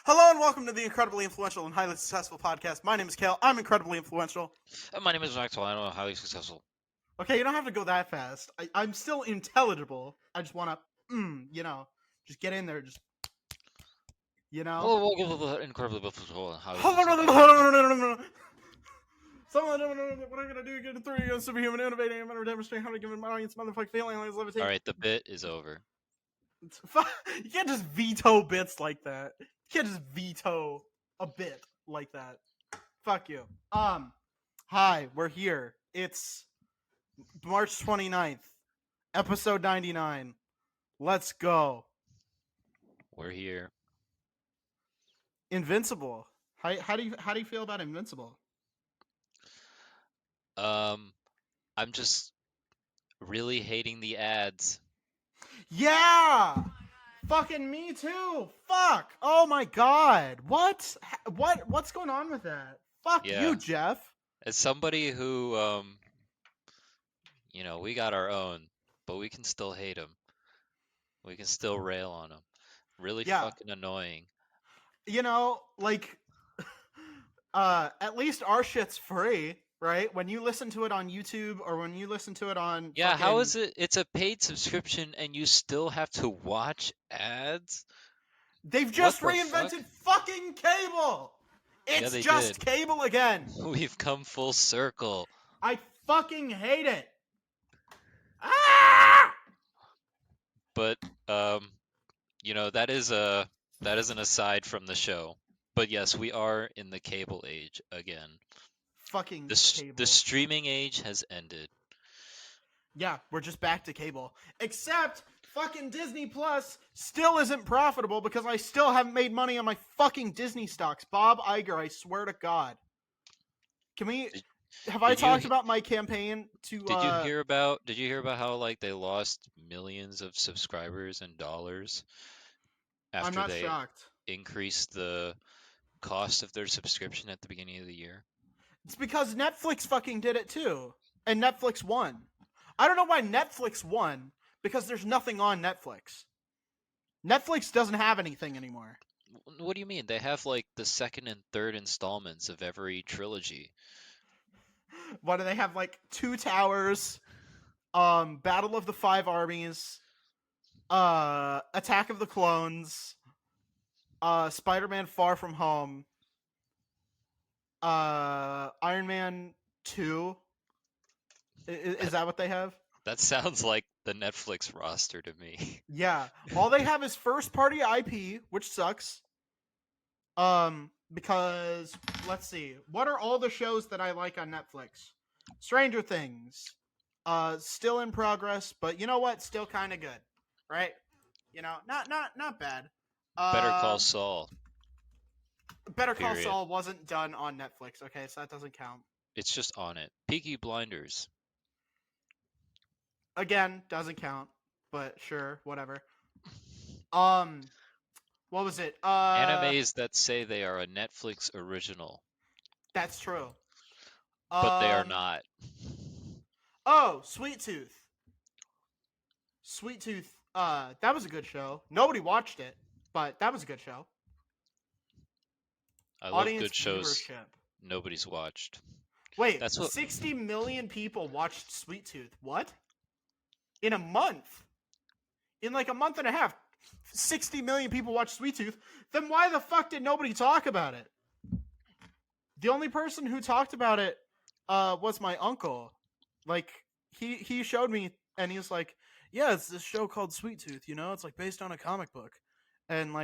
Hello and welcome to the incredibly influential and highly successful podcast. My name is Kael. I'm incredibly influential. My name is Maxwell. I'm highly successful. Okay, you don't have to go that fast. I'm still intelligible. I just want to, just get in there. Just, you know. Hello, welcome to the incredibly beautiful and highly Someone, successful. what are you gonna do? Get a 3 against superhuman, innovating, and demonstrating how to give my audience motherfucking feeling like levitate. All right, the bit is over. You can't just veto bits like that. You can't just veto a bit like that. Fuck you. Hi, we're here. It's March 29th, episode 99. Let's go. We're here. Invincible. How do you feel about Invincible? I'm just really hating the ads. Yeah. Fucking me too. Fuck. Oh my god. What's going on with that? Fuck Yeah. you, Jeff. As somebody who, we got our own, but we can still hate them. We can still rail on them. Really fucking annoying. At least our shit's free, right? When you listen to it on YouTube or when you listen to it on How is it? It's a paid subscription and you still have to watch ads? They've just reinvented fucking cable. It's just cable again. We've come full circle. I fucking hate it. Ah! But that is an aside from the show. But yes, we are in the cable age again. Fucking cable. The streaming age has ended. Yeah, we're just back to cable. Except fucking Disney Plus still isn't profitable because I still haven't made money on my fucking Disney stocks. Bob Iger, I swear to God. Have I talked about my campaign to Did you hear about how they lost millions of subscribers and dollars after I'm not they shocked. increased the cost of their subscription at the beginning of the year? It's because Netflix fucking did it too. And Netflix won. I don't know why Netflix won, because there's nothing on Netflix. Netflix doesn't have anything anymore. What do you mean? They have the second and third installments of every trilogy. What do they have? Two Towers, Battle of the Five Armies, Attack of the Clones, Spider-Man Far From Home, Iron Man 2. Is that what they have? That sounds like the Netflix roster to me. Yeah. All they have is first-party IP, which sucks. Because, let's see. What are all the shows that I like on Netflix? Stranger Things. Still in progress, but you know what? Still kind of good. Right? Not bad. Better Call Saul. Better Call Saul wasn't done on Netflix, okay? So that doesn't count. It's just on it. Peaky Blinders. Again, doesn't count, but sure, whatever. What was it? Animes that say they are a Netflix original. That's true. But they are not. Oh, Sweet Tooth. Sweet Tooth, that was a good show. Nobody watched it, but that was a good show. I love good shows nobody's watched. Wait, 60 million people watched Sweet Tooth. What? In a month? In a month and a half, 60 million people watched Sweet Tooth. Then why the fuck did nobody talk about it? The only person who talked about it was my uncle. He showed me, and he was like, yeah, it's this show called Sweet Tooth, it's based on a comic book. And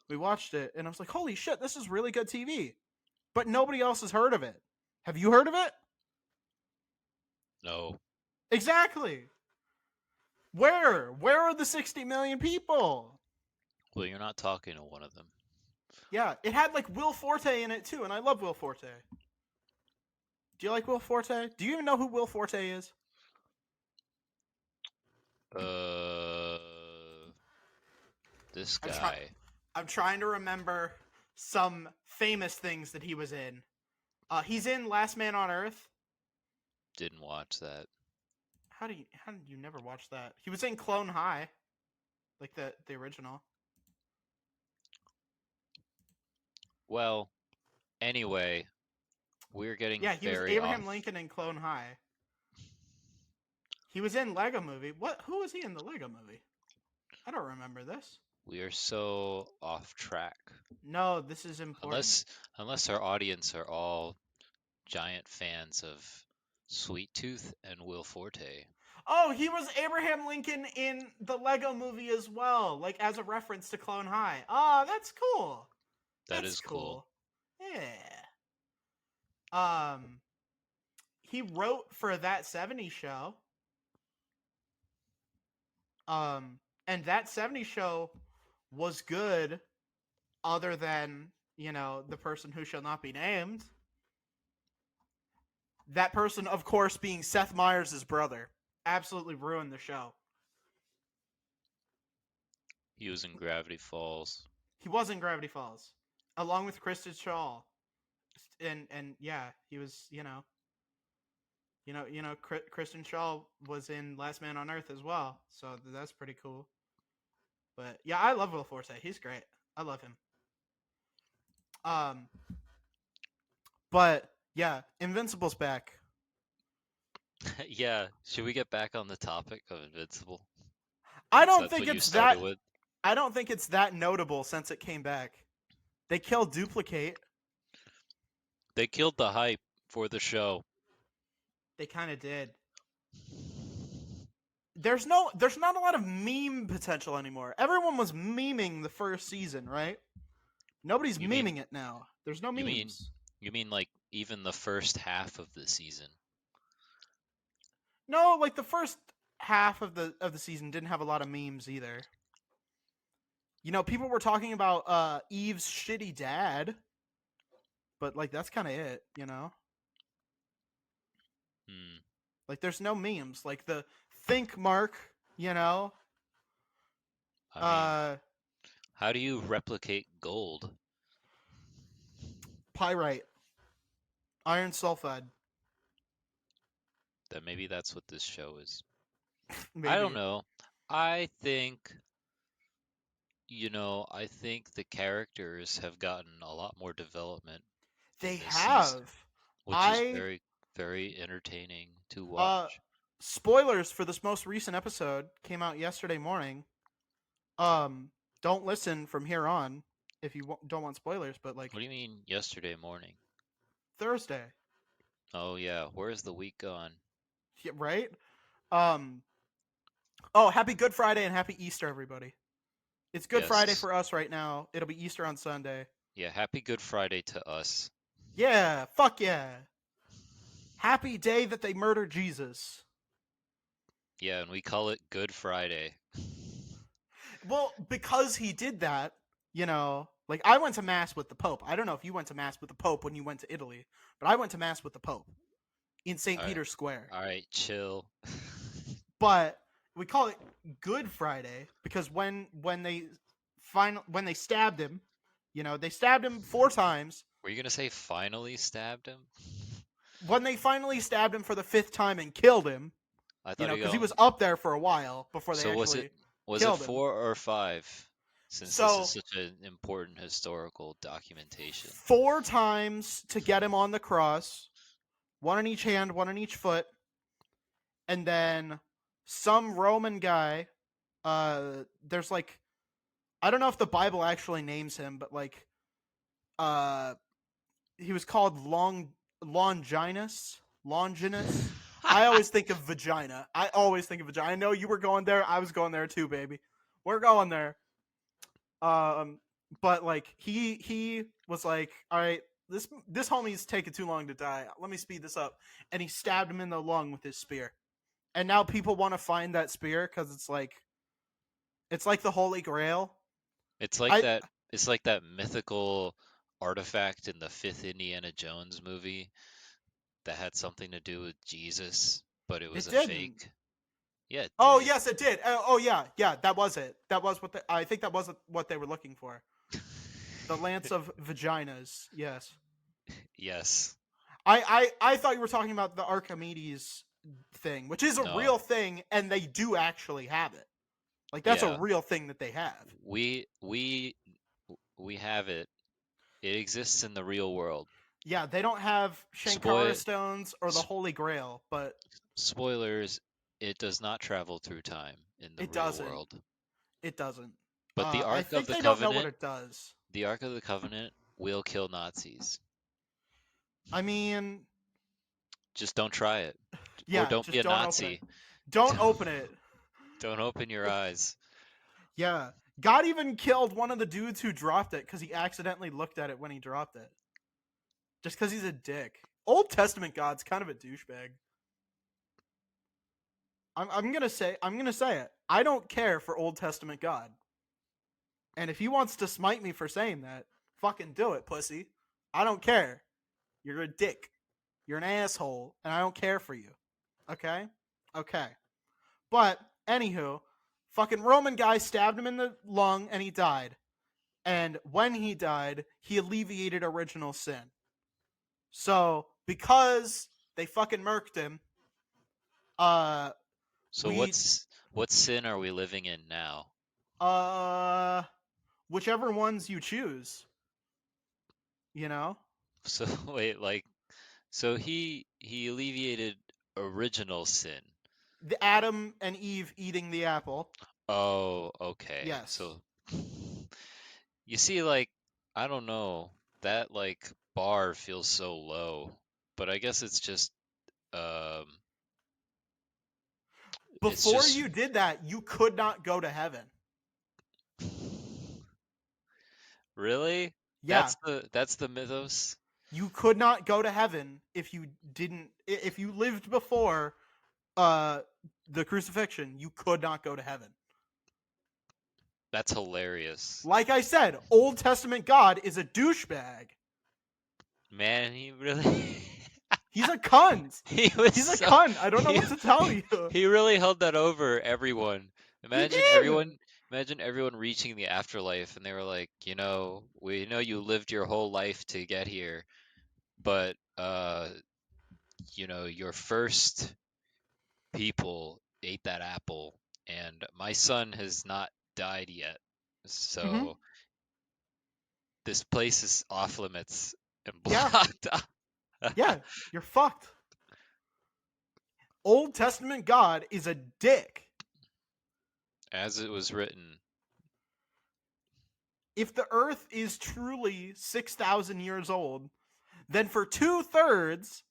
we watched it, and I was like, holy shit, this is really good TV. But nobody else has heard of it. Have you heard of it? No. Exactly. Where are the 60 million people? Well, you're not talking to one of them. Yeah, it had Will Forte in it too, and I love Will Forte. Do you like Will Forte? Do you even know who Will Forte is? This guy. I'm trying to remember some famous things that he was in. He's in Last Man on Earth. Didn't watch that. How did you never watch that? He was in Clone High, the original. Well, anyway, we're getting Yeah, he was very Abraham off. Lincoln in Clone High. He was in Lego Movie. What? Who was he in the Lego Movie? I don't remember this. We are so off track. No, this is important. Unless our audience are all giant fans of Sweet Tooth and Will Forte. Oh, he was Abraham Lincoln in the Lego Movie as well, like as a reference to Clone High. Oh, that's cool. That That's is cool. Yeah. He wrote for That 70s Show. And That 70s Show was good, other than, the person who shall not be named. That person, of course, being Seth Meyers' brother. Absolutely ruined the show. He was in Gravity Falls. He was in Gravity Falls, along with Kristen Shaw. And yeah, he was, Kristen Shaw was in Last Man on Earth as well, so that's pretty cool. But yeah, I love Will Forte. He's great. I love him. But yeah, Invincible's back. Yeah, should we get back on the topic of Invincible? I don't That's think what you it's started that. with. I don't think it's that notable since it came back. They killed Duplicate. They killed the hype for the show. They kind of did. There's not a lot of meme potential anymore. Everyone was memeing the first season, right? Nobody's memeing it now. There's no memes. You mean like even the first half of the season? No, like the first half of the season didn't have a lot of memes either. People were talking about Eve's shitty dad, but like that's kind of it, Like there's no memes. Like the think mark, I mean, how do you replicate gold? Pyrite, iron sulfide. Then maybe that's what this show is. Maybe. I don't know. I think the characters have gotten a lot more development. They in this have. season, which is very, very entertaining to watch. Spoilers for this most recent episode came out yesterday morning. Don't listen from here on if you don't want spoilers, but like. What do you mean yesterday morning? Thursday. Oh yeah, where's the week gone? Yeah, right? Oh, happy Good Friday and happy Easter, everybody. It's Good Friday for us right now. It'll be Easter on Sunday. Yeah, happy Good Friday to us. Yeah, fuck yeah. Happy day that they murdered Jesus. Yeah, and we call it Good Friday. Well, because he did that, like I went to Mass with the Pope. I don't know if you went to Mass with the Pope when you went to Italy, but I went to Mass with the Pope in St. Peter's Square. All right, chill. But we call it Good Friday because when they stabbed him, they stabbed him 4 times. Were you gonna say finally stabbed him? When they finally stabbed him for the 5th time and killed him, I thought because he was up there for a while before they so actually was killed it him. 4 or 5? Since this is such an important historical documentation. 4 times to get him on the cross, 1 in each hand, 1 in each foot, and then some Roman guy. There's like, I don't know if the Bible actually names him, but like, he was called Longinus. I always think of vagina. I know you were going there. I was going there too, baby. We're going there. But like he was like, all right, this homie's taking too long to die. Let me speed this up. And he stabbed him in the lung with his spear. And now people want to find that spear because it's like the Holy Grail. It's like that. It's like that mythical artifact in the 5th Indiana Jones movie that had something to do with Jesus, but it was fake. Yeah. Oh yes, it did. Oh yeah, that was it. That was I think that was what they were looking for. The Lance of Vaginas. Yes. Yes. I thought you were talking about the Archimedes thing, which is a real thing, and they do actually have it. Like that's a real thing that they have. We have it. It exists in the real world. Yeah, they don't have Shankara Spoil stones or the s- Holy Grail, but spoilers, it does not travel through time in the it real doesn't. world. It doesn't. But the I Ark of think the they don't know what Covenant, it does. the Ark of the Covenant will kill Nazis. I mean, Just don't try it. Or yeah, don't be just a don't open it. Nazi. Don't Don't open it. don't open your eyes. Yeah. God even killed one of the dudes who dropped it because he accidentally looked at it when he dropped it. Just because he's a dick. Old Testament God's kind of a douchebag. I'm gonna say it. I don't care for Old Testament God. And if he wants to smite me for saying that, fucking do it, pussy. I don't care. You're a dick. You're an asshole, and I don't care for you. Okay? Okay. But, anywho, fucking Roman guy stabbed him in the lung and he died. And when he died, he alleviated original sin. So, because they fucking murked him, uh, So we, what sin are we living in now? uh, whichever ones you choose, you know? So wait, like so he alleviated original sin. The Adam and Eve eating the apple. Oh, okay. Yes. So you see, like, I don't know, that like bar feels so low, but I guess um it's Before just you did that, you could not go to heaven. really? Yeah, That's the mythos? you could not go to heaven if you didn't if you lived before uh the crucifixion, you could not go to heaven. That's hilarious. Like I said, Old Testament God is a douchebag. Man, he really He's a cunt. he was He's a so cunt. I don't know he what to tell you. he really held that over everyone. He Imagine did. everyone imagine everyone reaching the afterlife and they were like, we know you lived your whole life to get here, but your first people ate that apple and my son has not died yet. Hmm. So this place is off limits and Yeah. blocked off. Yeah. You're fucked. Old Testament God is a dick. As it was written. If the earth is truly 6,000 years old, then for 2/3,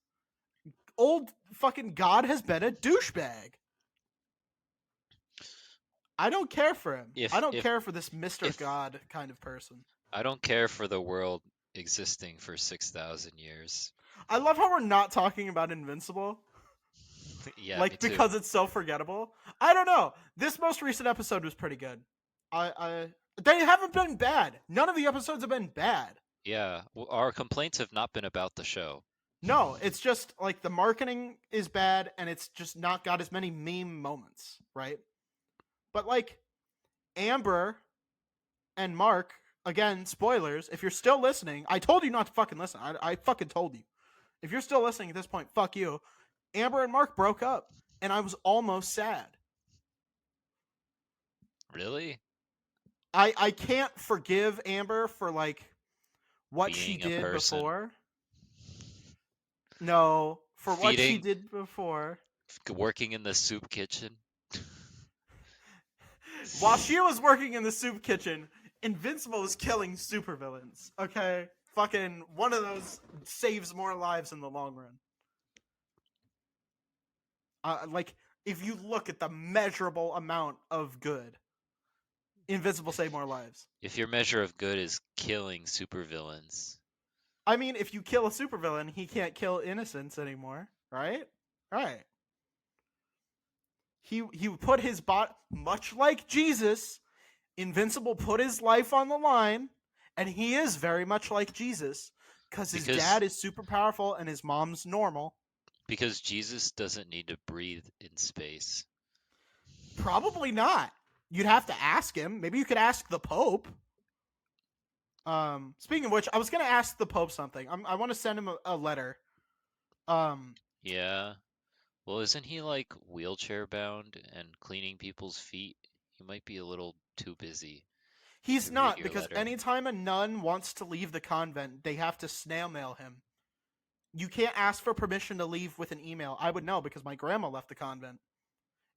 old fucking God has been a douchebag. I don't care for him. I If don't if care for this Mr. if God kind of person. I don't care for the world existing for 6,000 years. I love how we're not talking about Invincible, Yeah, me like too. because it's so forgettable. I don't know. This most recent episode was pretty good. I they haven't been bad. None of the episodes have been bad. Yeah, our complaints have not been about the show. No, it's just like the marketing is bad and it's just not got as many meme moments, right? But like Amber and Mark, again, spoilers, if you're still listening, I told you not to fucking listen. I fucking told you. If you're still listening at this point, fuck you. Amber and Mark broke up, and I was almost sad. Really? I can't forgive Amber for like what she Being a did person, before. No, for what she feeding, did before. working in the soup kitchen. While she was working in the soup kitchen, Invincible was killing supervillains. Okay? Fucking one of those saves more lives in the long run. Like, if you look at the measurable amount of good, Invincible saved more lives. If your measure of good is killing supervillains. I mean, if you kill a supervillain, he can't kill innocents anymore, right? Right. He put his bot much like Jesus. Invincible put his life on the line, and he is very much like Jesus because his Because dad is super powerful and his mom's normal. because Jesus doesn't need to breathe in space. Probably not. You'd have to ask him. Maybe you could ask the Pope. Speaking of which, I was gonna ask the Pope something. I want to send him a letter. Um, Yeah. Well, isn't he like wheelchair bound and cleaning people's feet? He might be a little too busy. He's to read not, your because letter. anytime a nun wants to leave the convent, they have to snail mail him. You can't ask for permission to leave with an email. I would know because my grandma left the convent.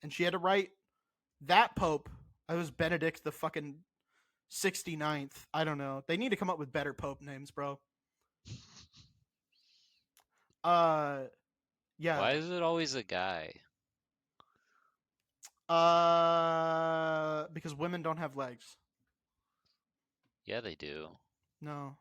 And she had to write that pope. I was Benedict the fucking 69th. I don't know. They need to come up with better pope names, bro. Yeah. Why is it always a guy? Because women don't have legs. Yeah, they do. No.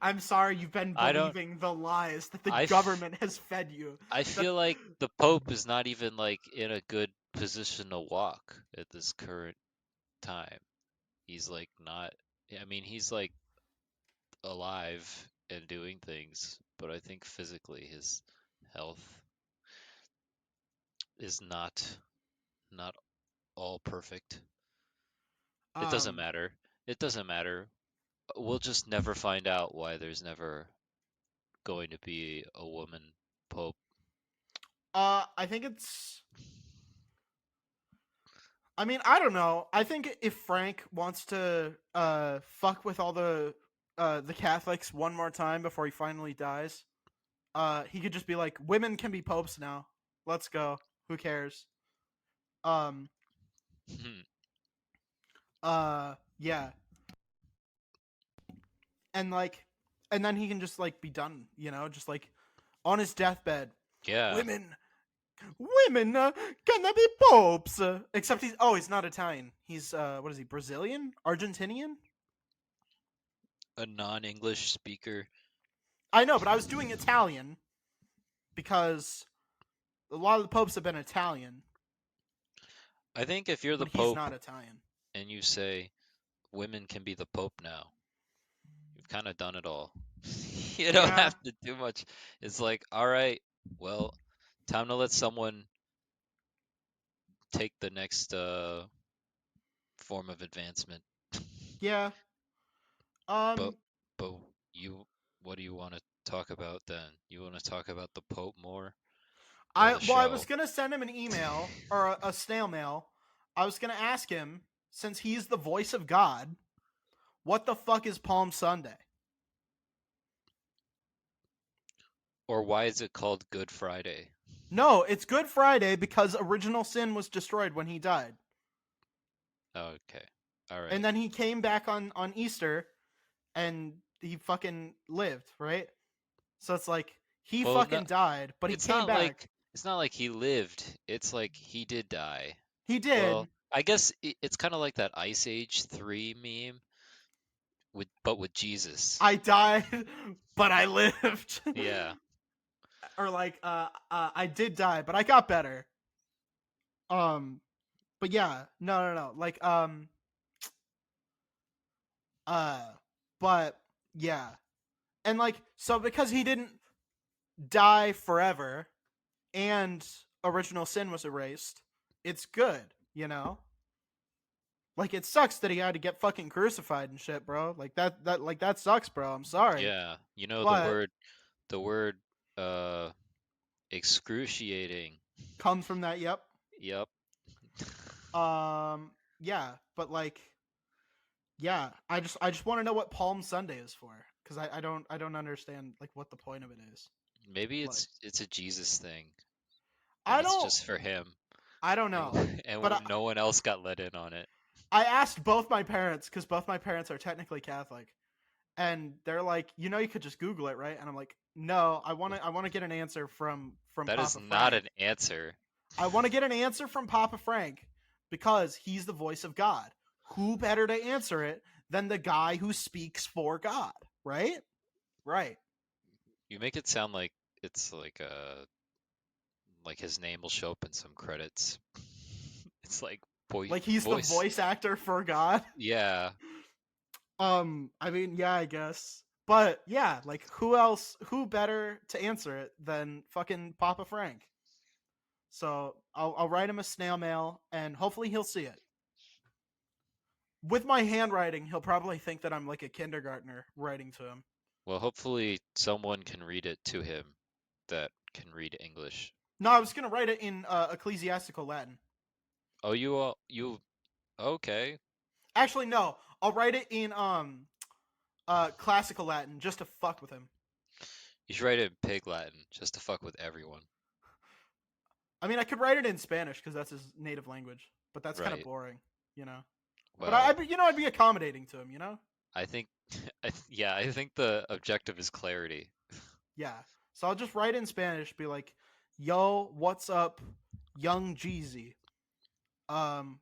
I'm sorry you've been I don't. believing the lies that the I government has fed you. I That feel like the Pope is not even like in a good position to walk at this current time. He's like not. I mean, he's like alive and doing things, but I think physically his health is not all perfect. It doesn't um matter. It doesn't matter. We'll just never find out why there's never going to be a woman Pope. I think it's I mean, I don't know. I think if Frank wants to fuck with all the Catholics one more time before he finally dies, he could just be like, women can be popes now. Let's go. Who cares? Um yeah. And like and then he can just like be done, just like on his deathbed. Yeah, Women women can they be popes? Except he's not Italian. He's what is he? Brazilian? Argentinian? a non-English speaker. I know, but I was doing Italian because a lot of the popes have been Italian, I think if you're the but he's Pope not Italian. and you say women can be the Pope now, you've kind of done it all. You don't Yeah, have to do much. It's like, all right, well, time to let someone take the next form of advancement. yeah. But Um, but you, what do you want to talk about then? You want to talk about the Pope more or the I was show? gonna send him an email or a snail mail. I was gonna ask him, since he's the voice of God, what the fuck is Palm Sunday? Or why is it called Good Friday? No, it's Good Friday because original sin was destroyed when he died, Okay, all and right. then he came back on Easter, and he fucking lived, right? So it's like he Well, no, fucking died, but he it's came not like back. it's not like he lived. It's like he did die. He Well, did. I guess it's kind of like that Ice Age 3 meme with Jesus. I died, but I lived. Yeah. Or like, I did die, but I got better. Um, but yeah, no. Like, uh, but yeah, and like, so because he didn't die forever, and original sin was erased, it's good. Like, it sucks that he had to get fucking crucified and shit, bro. Like that sucks, bro. I'm sorry, Yeah. You know but the word uh excruciating. comes from that. Yep. Yep. Yeah, but like, yeah, I just want to know what Palm Sunday is for, because I don't understand like what the point of it is. Maybe Like, it's a Jesus thing and I it's don't just for him I don't and know, but no one else got let in on it. I asked both my parents, because both my parents are technically Catholic, and they're like, you could just Google it, right? And I'm like, no, I want to get an answer from That is Papa not Frank. an answer. I want to get an answer from Papa Frank because he's the voice of God. Who better to answer it than the guy who speaks for God, right? Right. You make it sound like it's like his name will show up in some credits. It's like Like he's the voice. voice actor for God. Yeah. I mean, yeah, I guess. But yeah, like who better to answer it than fucking Papa Frank? So I'll write him a snail mail and hopefully he'll see it. With my handwriting, he'll probably think that I'm like a kindergartner writing to him. Well, hopefully someone can read it to him that can read English. No, I was gonna write it in ecclesiastical Latin. Oh, you Okay. Actually, no. I'll write it in classical Latin just to fuck with him. You should write it in Pig Latin just to fuck with everyone. I mean, I could write it in Spanish because that's his native language, but that's kind of Right. boring, you know. But Well, I'd be accommodating to him, you know. I think, I think the objective is clarity. Yeah. So I'll just write in Spanish, be like, "Yo, what's up, young Jeezy?" Um,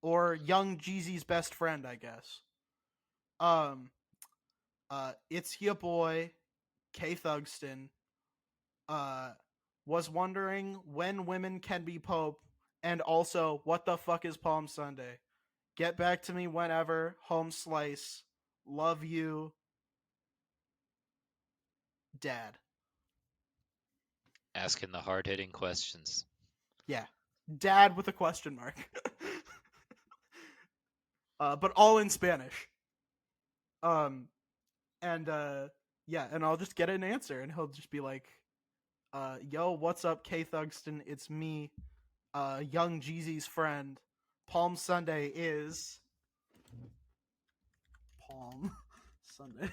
or young Jeezy's best friend, I guess. Um, it's your boy, K Thugston. Uh, was wondering when women can be Pope, and also what the fuck is Palm Sunday? Get back to me whenever. Home slice. Love you, Dad. Asking the hard-hitting questions. Yeah, Dad with a question mark. But all in Spanish. Um, and yeah, and I'll just get an answer, and he'll just be like, "Yo, what's up, K Thugston? It's me, young Jeezy's friend. Palm Sunday is Palm Sunday."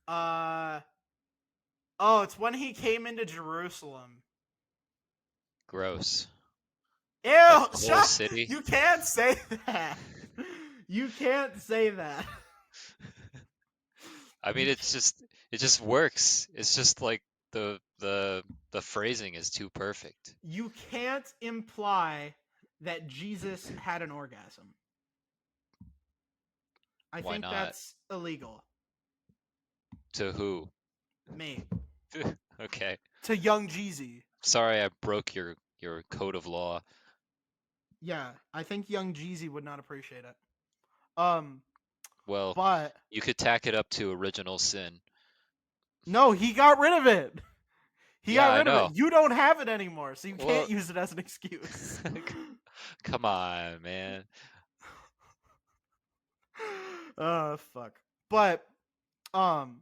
Uh oh, it's when he came into Jerusalem. Gross. Ew! Like the whole Shut! city. You can't say that. You can't say that. I mean, it just works. It's just like the phrasing is too perfect. You can't imply that Jesus had an orgasm. I Why think not? that's illegal. To who? Me. Okay. To young Jeezy. Sorry, I broke your code of law. Yeah, I think young Jeezy would not appreciate it. Well, But you could tack it up to original sin. no, he got rid of it. He Yeah, got I rid of it. know. You don't have it anymore, so you Well, can't use it as an excuse. come on, man. Fuck. But um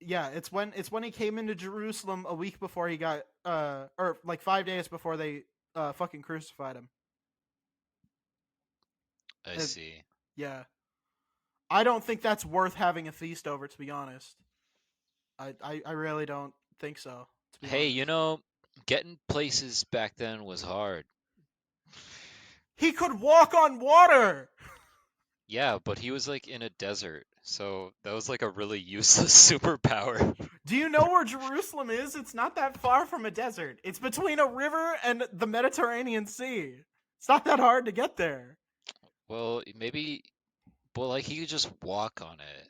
yeah, it's when he came into Jerusalem a week before he got or like 5 days before they fucking crucified him. I It, see. yeah. I don't think that's worth having a feast over, to be honest. I really don't think so, to be Hey, honest. getting places back then was hard. He could walk on water. Yeah, but he was like in a desert, so that was like a really useless superpower. Do you know where Jerusalem is? It's not that far from a desert. It's between a river and the Mediterranean Sea. It's not that hard to get there. Well, maybe, well, like he could just walk on it.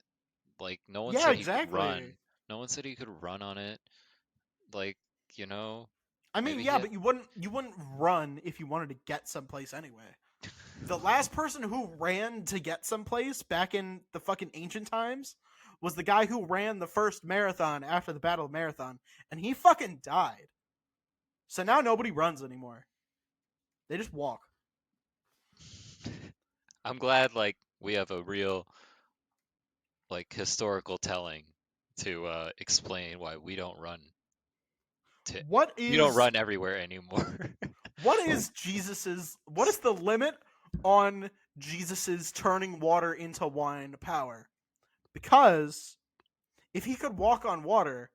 Like no one Yeah, said he could run. exactly. No one said he could run on it. Like, you know, I mean, maybe he yeah, had, but you wouldn't run if you wanted to get someplace anyway. The last person who ran to get someplace back in the fucking ancient times was the guy who ran the first marathon after the Battle of Marathon, and he fucking died. So now nobody runs anymore. They just walk. I'm glad like we have a real like historical telling to explain why we don't run to What we don't is run everywhere anymore. what is the limit on Jesus's turning water into wine power? Because if he could walk on water,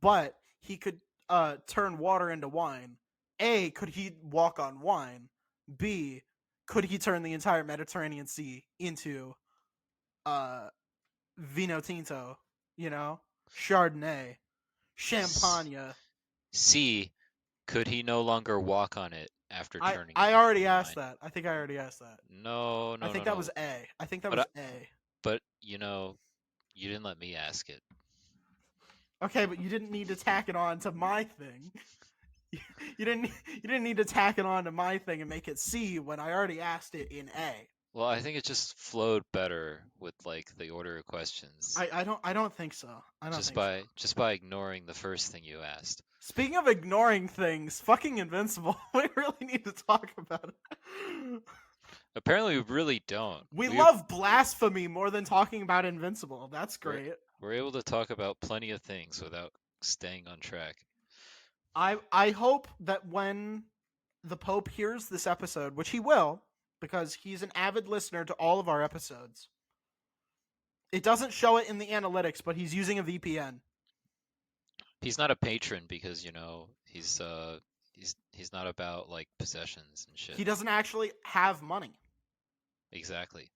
but he could turn water into wine, A, could he walk on wine? B, could he turn the entire Mediterranean Sea into uh vino tinto, you know? Chardonnay, S- champagne. C, could he no longer walk on it after I turning it I into already asked wine? that. I think I already asked that. No, I no, no, think that was no. A. I think that But was A. but you didn't let me ask it. Okay, but you didn't need to tack it on to my thing. You didn't need to tack it on to my thing and make it C when I already asked it in A. Well, I think it just flowed better with like the order of questions. I don't think so. I don't think so. Just by ignoring the first thing you asked. Speaking of ignoring things, fucking Invincible. We really need to talk about it. Apparently, we really don't. We love blasphemy more than talking about Invincible. That's We're, great. we're able to talk about plenty of things without staying on track. I hope that when the Pope hears this episode, which he will, because he's an avid listener to all of our episodes. It doesn't show it in the analytics, but he's using a VPN. He's not a patron because he's not about like possessions and shit. He doesn't actually have money. Exactly.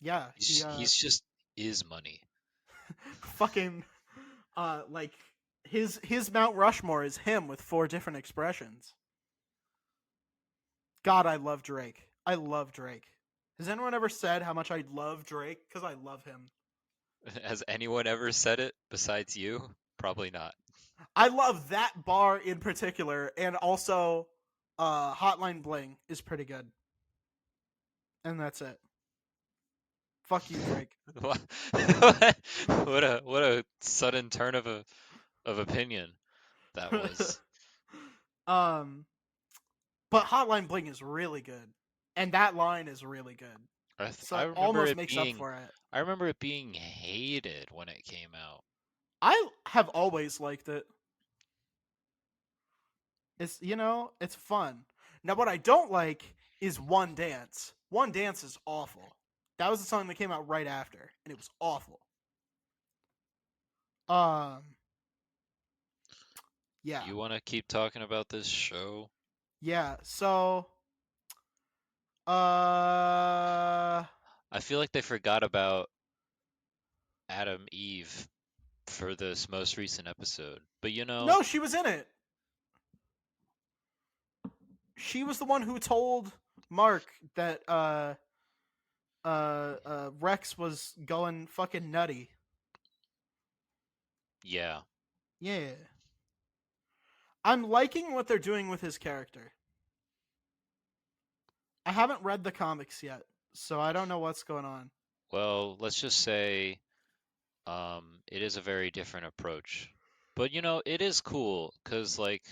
Yeah, he's just is money. Fucking, like his Mount Rushmore is him with 4 different expressions. God, I love Drake. I love Drake. Has anyone ever said how much I love Drake? Because I love him. Has anyone ever said it besides you? Probably not. I love that bar in particular, and also Hotline Bling is pretty good. And that's it. Fuck you, Drake. What a sudden turn of opinion that was. But Hotline Bling is really good, and that line is really good. So it almost makes up for it. I remember it being hated when it came out. I have always liked it. It's it's fun. Now what I don't like is One Dance. One Dance is awful. That was the song that came out right after, and it was awful. Yeah. You want to keep talking about this show? Yeah, so I feel like they forgot about Adam Eve for this most recent episode. But no, she was in it. She was the one who told Mark that Rex was going fucking nutty. Yeah. Yeah. I'm liking what they're doing with his character. I haven't read the comics yet, so I don't know what's going on. Well, let's just say it is a very different approach. But it is cool because like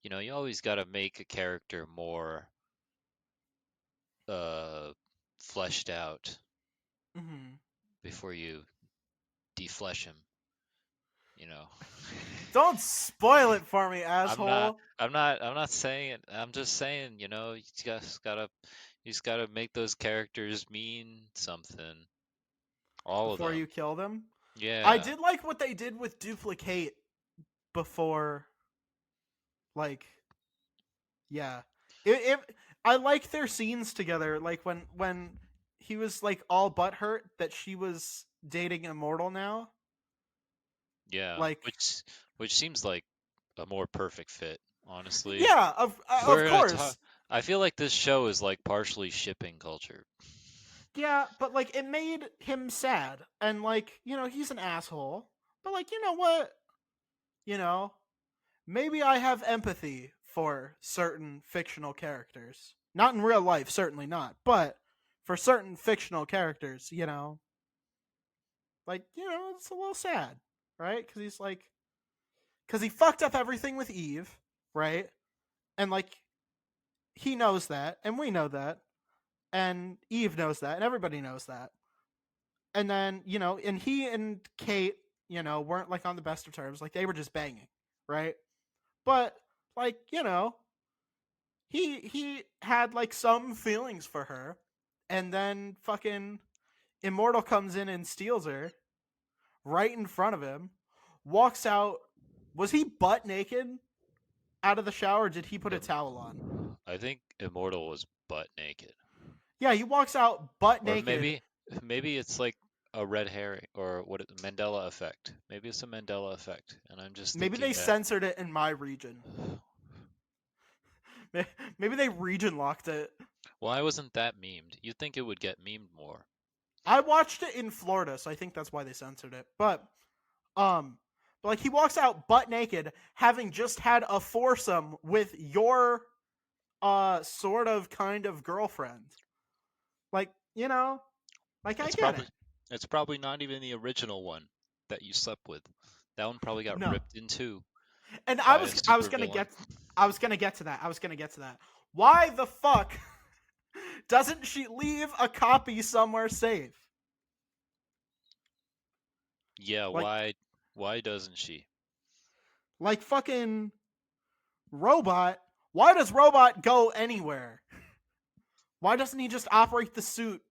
you always got to make a character more fleshed out before you deflesh him. Don't spoil it for me, asshole. I'm not saying it. I'm just saying, you just gotta make those characters mean something. All before of them. you kill them. Yeah. I did like what they did with Duplicate before. Like, yeah, I like their scenes together. Like when he was like all butthurt that she was dating Immortal now. Yeah, like which seems like a more perfect fit, honestly. Yeah, of course. I feel like this show is like partially shipping culture. Yeah, but like it made him sad, and like he's an asshole. But like what, maybe I have empathy for certain fictional characters. Not in real life, certainly not, but for certain fictional characters, like it's a little sad, right? Because he fucked up everything with Eve, right? And like he knows that, and we know that, and Eve knows that, and everybody knows that. And then and he and Kate, weren't like on the best of terms. Like they were just banging, right? But like he had like some feelings for her, and then fucking Immortal comes in and steals her right in front of him, walks out. Was he butt naked out of the shower? Or did he put a towel on? I think Immortal was butt naked. Yeah, he walks out butt naked. Maybe it's like a red herring or Mandela effect. Maybe it's a Mandela effect, and I'm just maybe they censored it in my region. Maybe they region locked it. Why wasn't that memed? You'd think it would get memed more. I watched it in Florida, so I think that's why they censored it. But like he walks out butt naked, having just had a foursome with your sort of kind of girlfriend. Like, like I get it. It's probably not even the original one that you slept with. That one probably got ripped in two. And I was gonna get to that. Why the fuck doesn't she leave a copy somewhere safe? Yeah, like, why doesn't she? Like fucking Robot Why does Robot go anywhere? Why doesn't he just operate the suit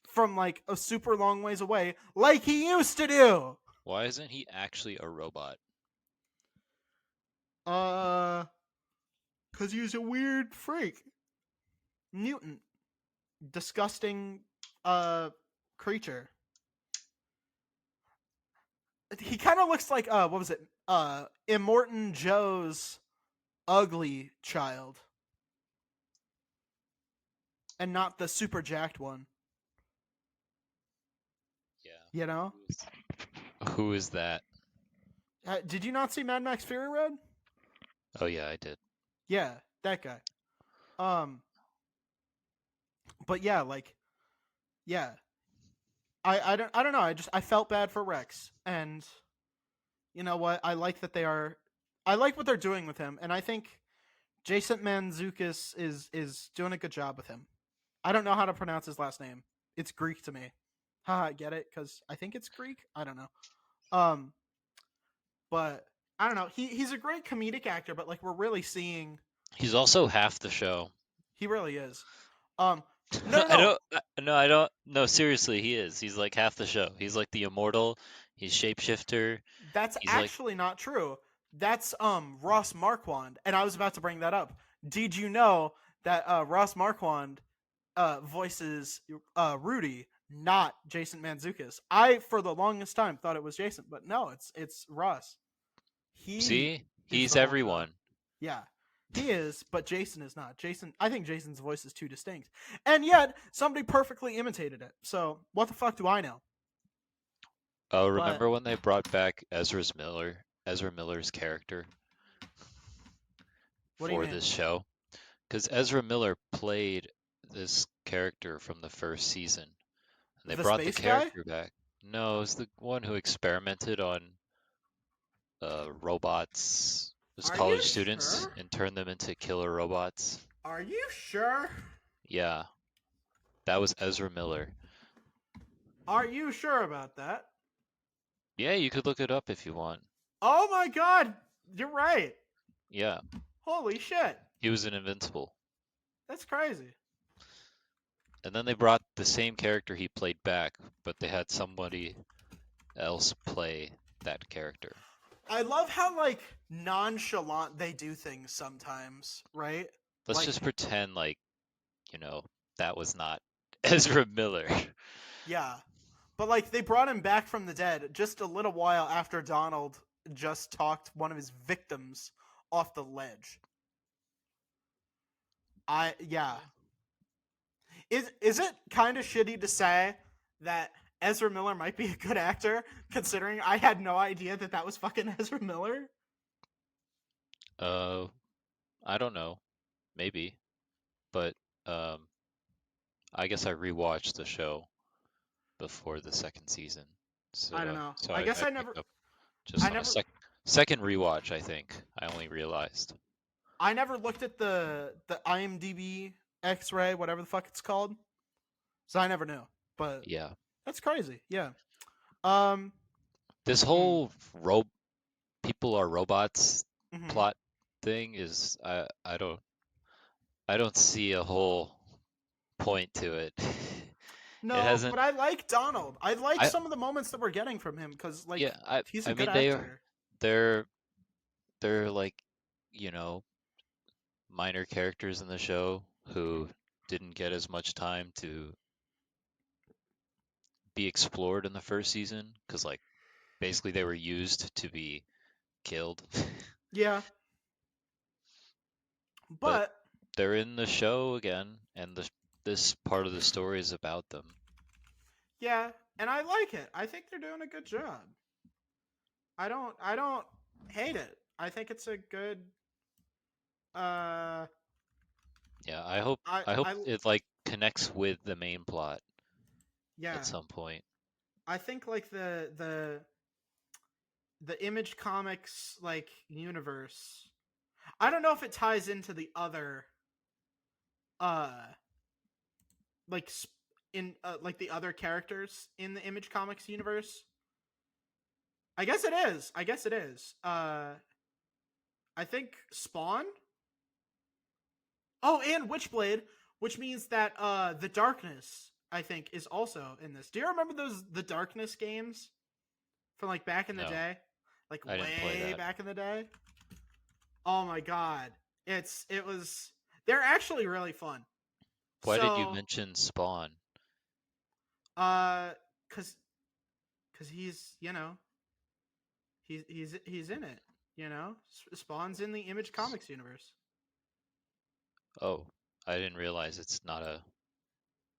from like a super long ways away like he used to do? Why isn't he actually a robot? Because he's a weird freak. Mutant. Disgusting creature. He kind of looks like what was it? Immortan Joe's ugly child. And not the super jacked one. Yeah. You know? Who is that? Did you not see Mad Max Fury Road? Oh yeah, I did. Yeah, that guy. But yeah, like, yeah. I don't know. I felt bad for Rex, and you know what? I like that I like what they're doing with him, and I think Jason Mantzoukas is doing a good job with him. I don't know how to pronounce his last name. It's Greek to me. Haha, get it? Because I think it's Greek. I don't know. But I don't know. He's a great comedic actor, but like we're really seeing. He's also half the show. He really is. No. I don't. No, seriously, he is. He's like half the show. He's like the immortal. He's shapeshifter. That's He's actually not true. That's Ross Marquand, and I was about to bring that up. Did you know that Ross Marquand voices Rudy, not Jason Mantzoukas? I for the longest time thought it was Jason, but no, it's Ross. See, he's the whole everyone. job. Yeah. He is, but Jason is not. I think Jason's voice is too distinct. And yet, somebody perfectly imitated it. So, what the fuck do I know? Oh, remember when they brought back Ezra Miller's character for this show? Because Ezra Miller played this character from the first season. And they brought the character back. No, it was the one who experimented on robots, as college students, and turned them into killer robots. Are you sure? Yeah. That was Ezra Miller. Are you sure about that? Yeah, you could look it up if you want. Oh my god! You're right. Yeah. Holy shit. He was in Invincible. That's crazy. And then they brought the same character he played back, but they had somebody else play that character. I love how like nonchalant they do things sometimes, right? Let's just pretend like, that was not Ezra Miller. Yeah. But like they brought him back from the dead just a little while after Donald just talked one of his victims off the ledge. Yeah. Is it kind of shitty to say that Ezra Miller might be a good actor, considering I had no idea that was fucking Ezra Miller? I don't know. Maybe. But, I guess I rewatched the show before the second season. So, I don't know. So I guess I never... Just on a second rewatch, I think, I only realized. I never looked at the IMDb X-ray, whatever the fuck it's called. So I never knew. But yeah. That's crazy. Yeah. This whole people are robots plot thing is I don't see a whole point to it. No, but I like Donald. I like some of the moments that we're getting from him because, like, he's a good actor. They're like, minor characters in the show who didn't get as much time to be explored in the first season because, like, basically they were used to be killed. Yeah. But they're in the show again, and this part of the story is about them. Yeah, and I like it. I think they're doing a good job. I don't hate it. I think it's a good yeah, I hope it like connects with the main plot. Yeah. At some point. I think like the Image Comics like universe. I don't know if it ties into the other like like the other characters in the Image Comics universe. I guess it is. I think Spawn Oh, and Witchblade, which means that the Darkness, I think, is also in this. Do you remember the Darkness games from like back in the No, day, like I didn't play way that. back in the day? Oh my god, they're actually really fun. Why did you So, mention Spawn? uh, cause he's he's in it. Spawn's in the Image Comics universe. Oh, I didn't realize it's not a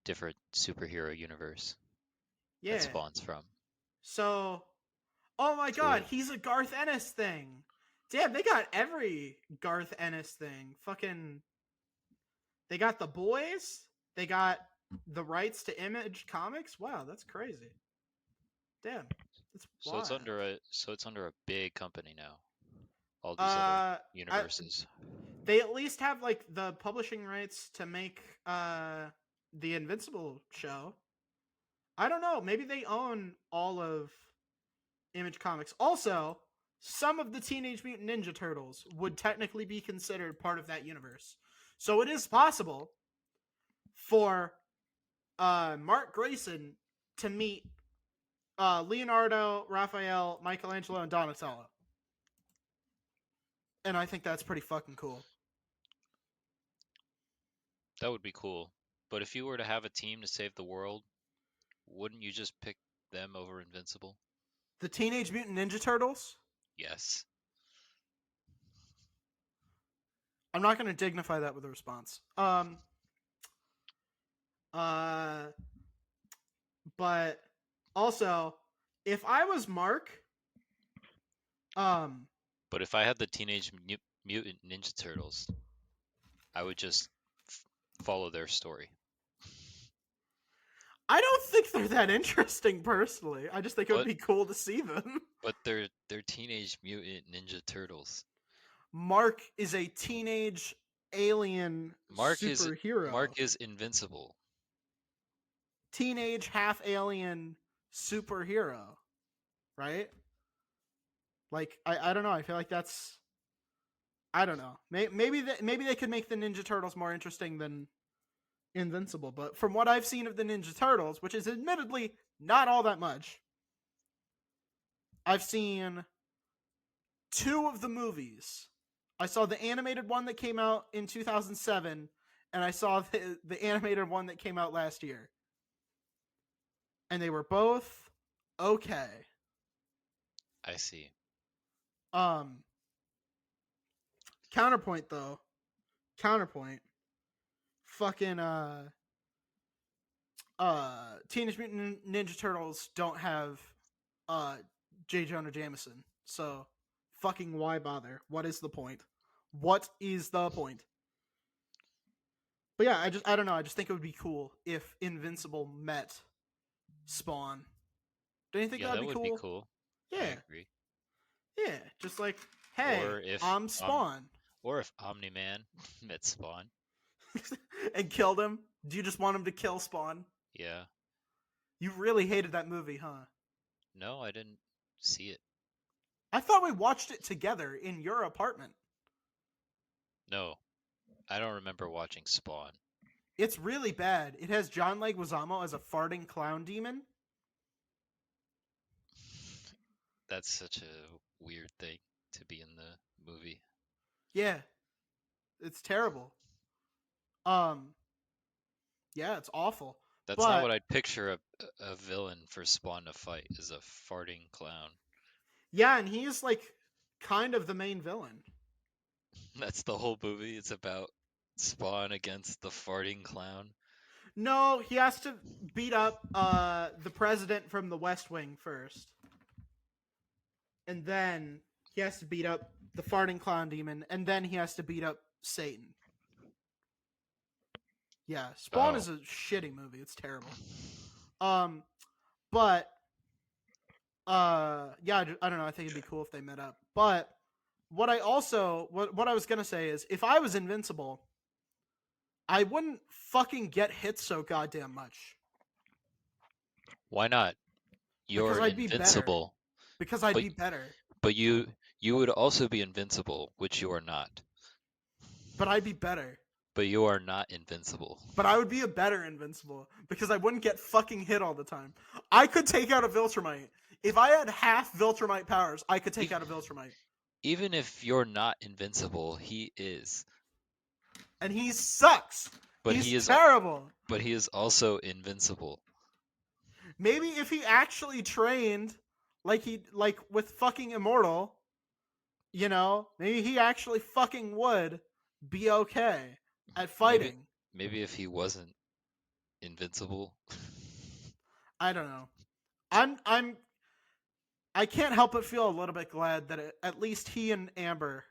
different superhero universe that Yeah. Spawn's from. So, oh my god, Cool. he's a Garth Ennis thing. Damn, they got every Garth Ennis thing. Fucking, they got the boys. They got the rights to Image Comics. Wow, that's crazy. Damn, that's wild. So it's under a big company now. All these other universes. They at least have like the publishing rights to make the Invincible show. I don't know. Maybe they own all of Image Comics. Also, some of the Teenage Mutant Ninja Turtles would technically be considered part of that universe. So it is possible for Mark Grayson to meet Leonardo, Raphael, Michelangelo, and Donatello. And I think that's pretty fucking cool. That would be cool. But if you were to have a team to save the world, wouldn't you just pick them over Invincible? The Teenage Mutant Ninja Turtles? Yes. I'm not going to dignify that with a response. But also, if I was Mark, But if I had the Teenage Mutant Ninja Turtles, I would just follow their story. I don't think they're that interesting personally. I just think it would be cool to see them. But they're Teenage Mutant Ninja Turtles. Mark is a teenage alien superhero. Mark is invincible. Teenage half alien superhero, right? Like I don't know. I feel like that's, I don't know. Maybe they could make the Ninja Turtles more interesting than Invincible. But from what I've seen of the Ninja Turtles, which is admittedly not all that much, I've seen 2 of the movies. I saw the animated one that came out in 2007, and I saw the animated one that came out last year. And they were both okay. I see. Counterpoint though. Fucking Teenage Mutant Ninja Turtles don't have J. Jonah Jameson. So fucking why bother? What is the point? What is the point? But yeah, I don't know. I just think it would be cool if Invincible met Spawn. Don't you think that'd be cool? That would be cool. Yeah. I agree. Yeah, just like, hey, I'm Spawn. Or if Omni-Man met Spawn. And killed him? Do you just want him to kill Spawn? Yeah. You really hated that movie, huh? No, I didn't see it. I thought we watched it together in your apartment. No, I don't remember watching Spawn. It's really bad. It has John Leguizamo as a farting clown demon. That's such a weird thing to be in the movie. Yeah. It's terrible. Yeah, it's awful. That's not what I'd picture a villain for Spawn to fight, is a farting clown. Yeah, and he's like kind of the main villain. That's the whole movie. It's about Spawn against the farting clown. No, he has to beat up the president from the West Wing first. And then he has to beat up the farting clown demon, and then he has to beat up Satan. Yeah, Spawn is a shitty movie. It's terrible. But yeah, I don't know. I think it'd be cool if they met up. But what I was gonna say is, if I was Invincible, I wouldn't fucking get hit so goddamn much. Why not? You're invincible. Because I'd be better. But you would also be invincible, which you are not. But I'd be better. But you are not invincible. But I would be a better Invincible because I wouldn't get fucking hit all the time. I could take out a Viltrumite. If I had half Viltrumite powers, I could take out a Viltrumite. Even if you're not invincible, he is. And he sucks. But He's terrible. But he is also invincible. Maybe if he actually trained like with fucking Immortal, you know, maybe he actually fucking would be okay at fighting. Maybe if he wasn't invincible. I don't know. I can't help but feel a little bit glad that at least he and Amber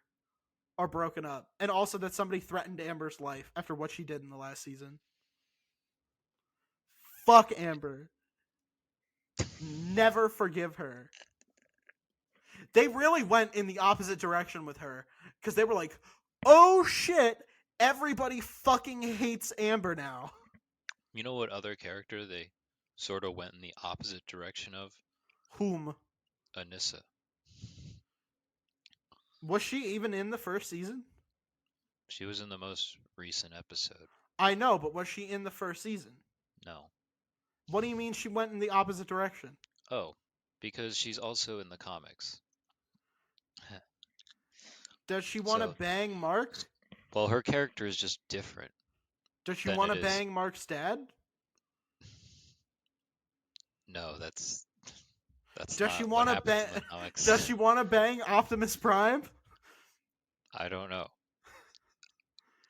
are broken up, and also that somebody threatened Amber's life after what she did in the last season. Fuck Amber. Never forgive her. They really went in the opposite direction with her because they were like, "Oh shit, everybody fucking hates Amber now." You know what other character they sort of went in the opposite direction of? Whom? Anissa. Was she even in the first season? She was in the most recent episode. I know, but was she in the first season? No. What do you mean she went in the opposite direction? Oh, because she's also in the comics. Does she want to bang Mark? Well, her character is just different. Does she want to bang Mark's dad? No, that's Does not she what want to happens bang? in the comics. Does she want to bang Optimus Prime? I don't know.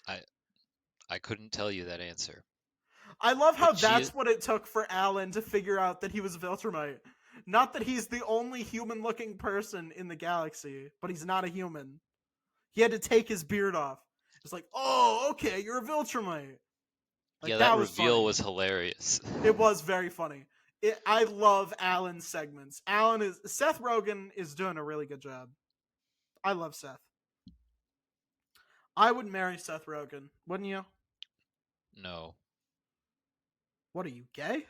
I couldn't tell you that answer. I love how that's what it took for Alan to figure out that he was Viltrumite. Not that he's the only human-looking person in the galaxy, but he's not a human. He had to take his beard off. It's like, oh, okay, you're a Viltrumite. Like, yeah, that reveal was hilarious. It was very funny. I love Alan's segments. Seth Rogen is doing a really good job. I love Seth. I would marry Seth Rogen, wouldn't you? No. What are you, gay?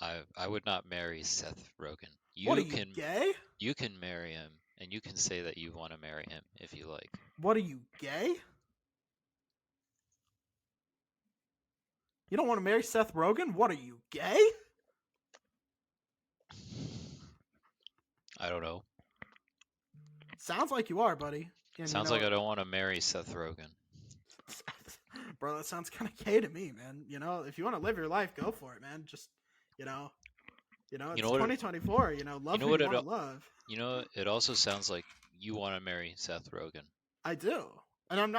I would not marry Seth Rogen. What are you, gay? You can marry him, and you can say that you want to marry him if you like. What are you, gay? You don't want to marry Seth Rogen? What are you, gay? I don't know. Sounds like you are, buddy. And sounds like I don't want to marry Seth Rogen. Bro, that sounds kind of gay to me, man. You know, if you want to live your life, go for it, man. Just, it's 2024. Love who you want to love. You know, it also sounds like you want to marry Seth Rogen. I do, and I'm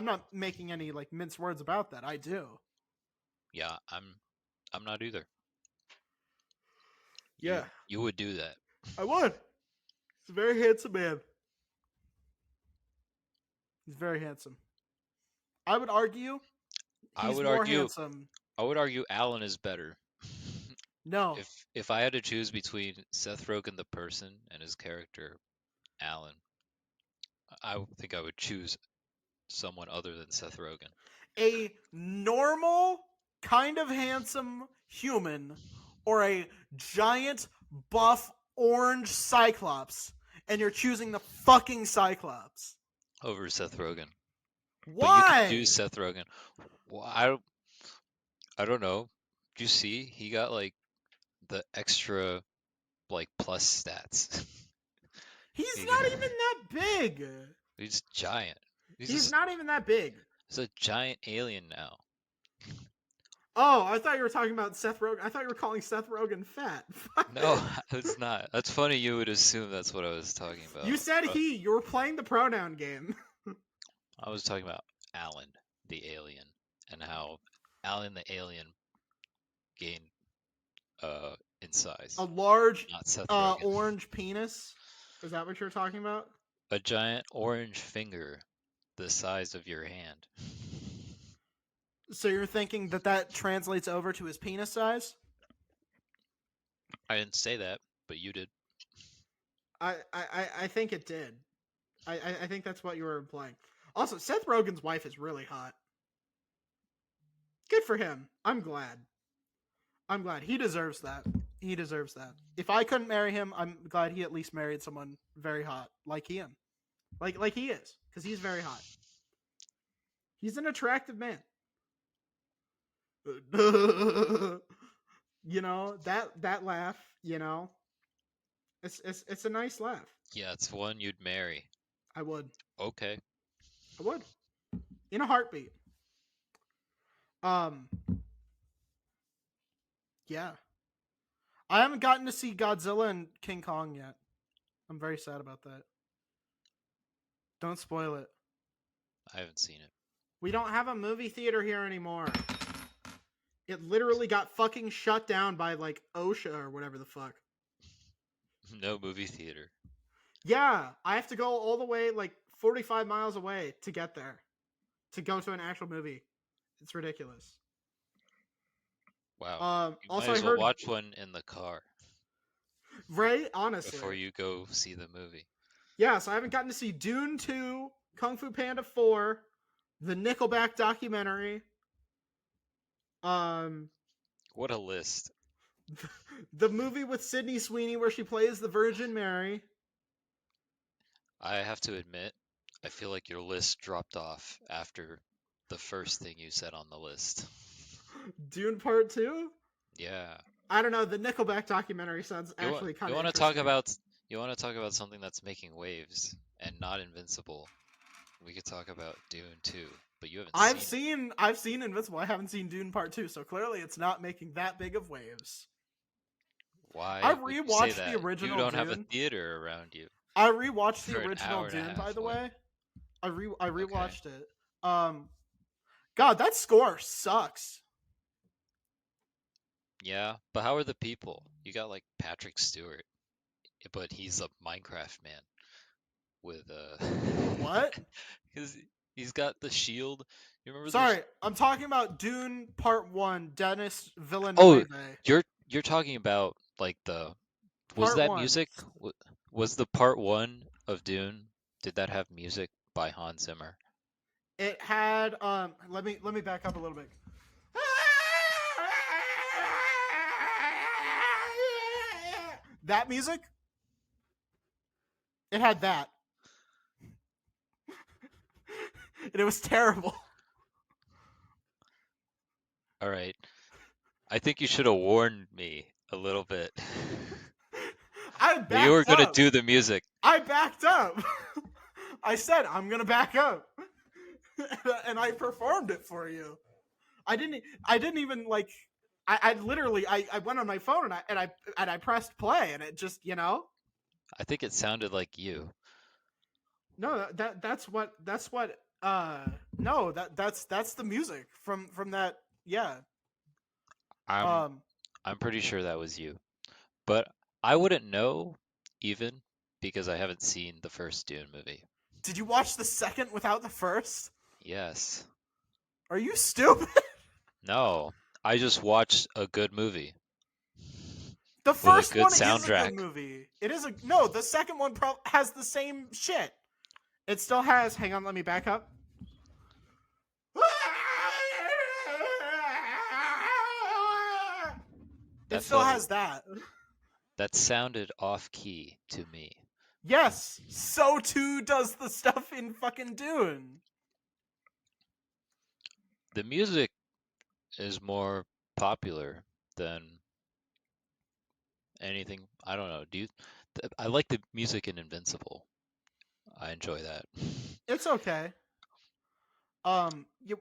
not making any mince words about that. I do. Yeah, I'm not either. Yeah, you would do that. I would. He's a very handsome man. He's very handsome. I would argue he's more handsome. I would argue Alan is better. No. If I had to choose between Seth Rogen the person and his character, Alan, I think I would choose someone other than Seth Rogen. A normal, kind of handsome human or a giant, buff, orange Cyclops, and you're choosing the fucking Cyclops. Over Seth Rogen. Why? But you can do Seth Rogen. Well, I don't know. Do you see? He got the extra plus stats. He's not even that big. He's giant. He's not even that big. He's a giant alien now. Oh, I thought you were talking about Seth Rogen. I thought you were calling Seth Rogen fat. No, it's not. That's funny. You would assume that's what I was talking about. You said he. You were playing the pronoun game. I was talking about Alan, the alien, and how Alan the alien gained in size. A large Rogen. Orange penis? Is that what you're talking about? A giant orange finger the size of your hand. So you're thinking that translates over to his penis size? I didn't say that, but you did. I think it did. I think that's what you were implying. Also, Seth Rogen's wife is really hot. Good for him. I'm glad. He deserves that. He deserves that. If I couldn't marry him, I'm glad he at least married someone very hot like him. Like he is, because he's very hot. He's an attractive man. You know, that laugh, you know, it's a nice laugh. Yeah, it's one you'd marry. I would. Okay. I would. In a heartbeat. Yeah. I haven't gotten to see Godzilla and King Kong yet. I'm very sad about that. Don't spoil it. I haven't seen it. We don't have a movie theater here anymore. It literally got fucking shut down by like OSHA or whatever the fuck. No movie theater. Yeah, I have to go all the way like 45 miles away to get there. To go to an actual movie. It's ridiculous. Wow. You Also, might as I well heard watch one in the car right, honestly. before you go see the movie. Yeah, so I haven't gotten to see Dune 2, Kung Fu Panda 4, the Nickelback documentary. What a list. The movie with Sydney Sweeney where she plays the Virgin Mary. I have to admit, I feel like your list dropped off after the first thing you said on the list. Dune Part 2? Yeah. I don't know, the Nickelback documentary sounds actually kind of You want to talk about something that's making waves and not Invincible. We could talk about Dune too, but you haven't seen it. I've seen Invincible. I haven't seen Dune Part 2, so clearly it's not making that big of waves. Why I would you say rewatched that? the original You don't Dune. have a theater around you. I rewatched the For an original hour and a Dune, half, by the what? way. I rewatched it. God, that score sucks. Yeah, but how are the people? You got like Patrick Stewart, but he's a Minecraft man with What? he's got the shield. You remember Sorry, I'm talking about Dune Part 1, Denis Oh, Villeneuve. you're talking about like was Part that 1. music? Was the part 1 of Dune? Did that have music by Hans Zimmer? It had let me back up a little bit. That music? It had that. And it was terrible. All right. I think you should have warned me a little bit. I backed That you were gonna up. do the music. I backed up. I said I'm gonna back up, and I performed it for you. I didn't even like. I literally I went on my phone and I pressed play and it just, you know. I think it sounded like you. No, that's what no, that's the music from that. Yeah. I'm pretty sure that was you. But I wouldn't know even because I haven't seen the first Dune movie. Did you watch the second without the first? Yes. Are you stupid? No. I just watched a good movie. The first good one is a soundtrack. good movie. It is a no. The second one has the same shit. It still has. Hang on, let me back up. It still has that. That sounded off key to me. Yes, so too does the stuff in fucking Dune. The music is more popular than anything. I don't know. I like the music in Invincible. I enjoy that. It's okay.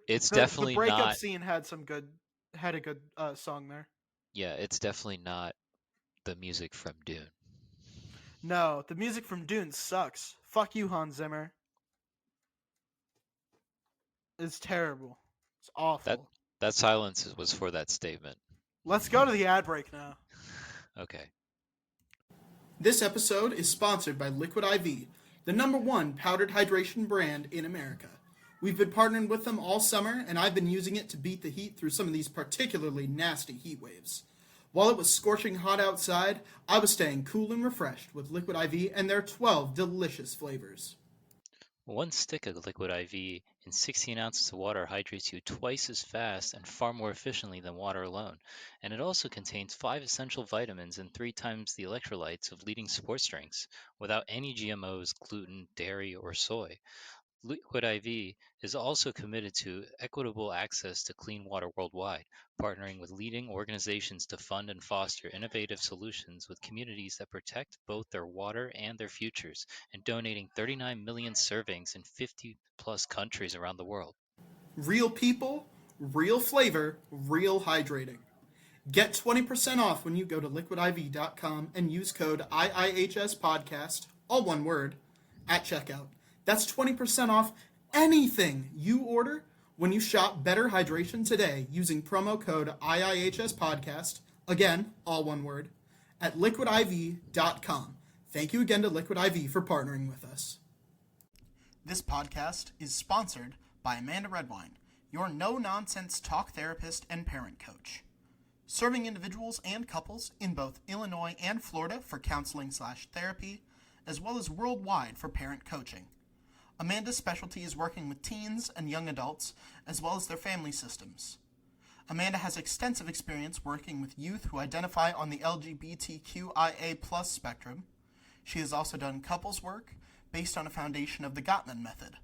It's the definitely breakup not. scene had a good song there. Yeah, it's definitely not the music from Dune. No, the music from Dune sucks. Fuck you, Hans Zimmer. It's terrible. It's awful. That silence was for that statement. Let's go to the ad break now. Okay. This episode is sponsored by Liquid IV, the #1 powdered hydration brand in America. We've been partnering with them all summer, and I've been using it to beat the heat through some of these particularly nasty heat waves. While it was scorching hot outside, I was staying cool and refreshed with Liquid IV and their 12 delicious flavors. One stick of Liquid IV in 16 ounces of water hydrates you twice as fast and far more efficiently than water alone, and it also contains 5 essential vitamins and 3 times the electrolytes of leading sports drinks, without any GMOs, gluten, dairy, or soy. Liquid IV is also committed to equitable access to clean water worldwide, partnering with leading organizations to fund and foster innovative solutions with communities that protect both their water and their futures, and donating 39 million servings in 50 plus countries around the world. Real people, real flavor, real hydrating. Get 20% off when you go to liquidiv.com and use code IIHSPodcast, all one word, at checkout. That's 20% off anything you order when you shop Better Hydration today using promo code IIHSPodcast, again, all one word, at liquidiv.com. Thank you again to Liquid IV for partnering with us. This podcast is sponsored by Amanda Redwine, your no-nonsense talk therapist and parent coach. Serving individuals and couples in both Illinois and Florida for counseling/therapy, as well as worldwide for parent coaching. Amanda's specialty is working with teens and young adults, as well as their family systems. Amanda has extensive experience working with youth who identify on the LGBTQIA+ spectrum. She has also done couples work based on a foundation of the Gottman method.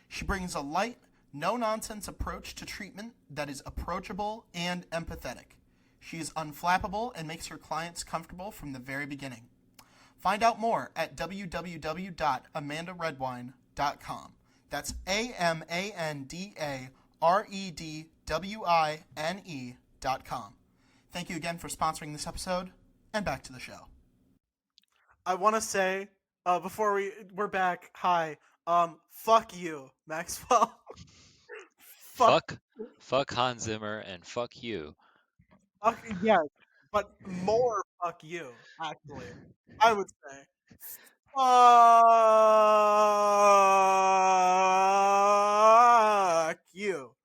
She brings a light, no-nonsense approach to treatment that is approachable and empathetic. She is unflappable and makes her clients comfortable from the very beginning. Find out more at www.amandaredwine.com. That's AMANDAREDWINE.com. Thank you again for sponsoring this episode, and back to the show. I want to say, before we're back, hi, fuck you, Maxwell. Fuck Hans Zimmer and fuck you. Yes, but more fuck you, actually. I would say. Fuck you.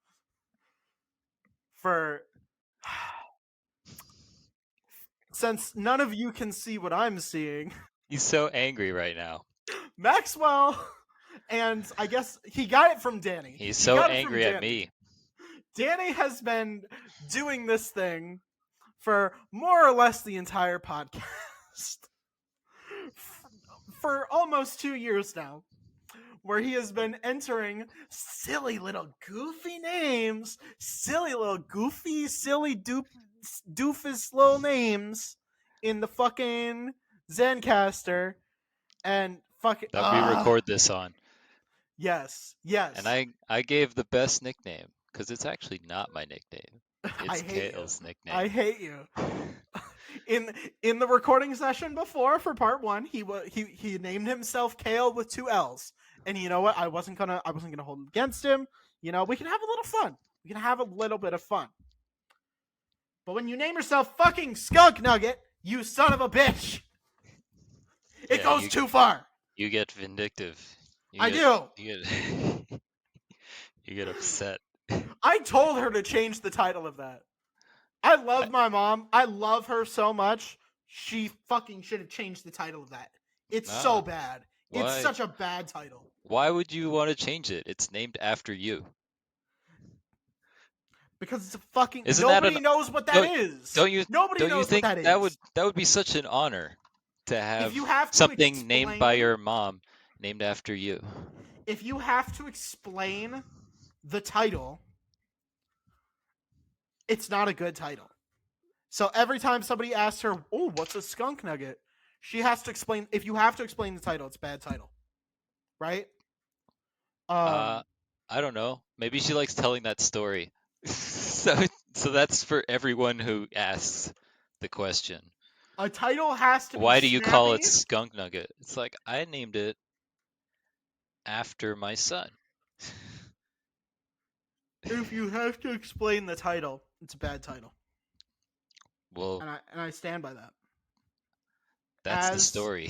Since none of you can see what I'm seeing. He's so angry right now. Maxwell, and I guess he got it from Danny. He's so angry at me. Danny has been doing this thing for more or less the entire podcast for almost 2 years now, where he has been entering silly little goofy names, silly doofus little names in the fucking Zencaster, and fucking that we record this on. Yes. And I gave the best nickname because it's actually not my nickname. It's Kael's nickname. I hate you. In the recording session before for part 1, he named himself Kael with 2 L's. And you know what? I wasn't gonna hold it against him. You know, we can have a little fun. We can have a little bit of fun. But when you name yourself fucking Skunk Nugget, you son of a bitch, it goes too far. You get vindictive. I do. You get upset. I told her to change the title of that. I love my mom. I love her so much. She fucking should have changed the title of that. It's so bad. Why? It's such a bad title. Why would you want to change it? It's named after you. Because it's a fucking... Nobody knows what that is. Nobody knows what that is. That would be such an honor to have something named by your mom named after you. If you have to explain the title, it's not a good title. So every time somebody asks her, "Oh, what's a skunk nugget?" she has to explain. If you have to explain the title, it's a bad title, right? I don't know. Maybe she likes telling that story. So that's for everyone who asks the question. A title has to be Why do you call it skunk nugget? It's like, I named it after my son. If you have to explain the title, it's a bad title. Well, and I stand by that. That's the story.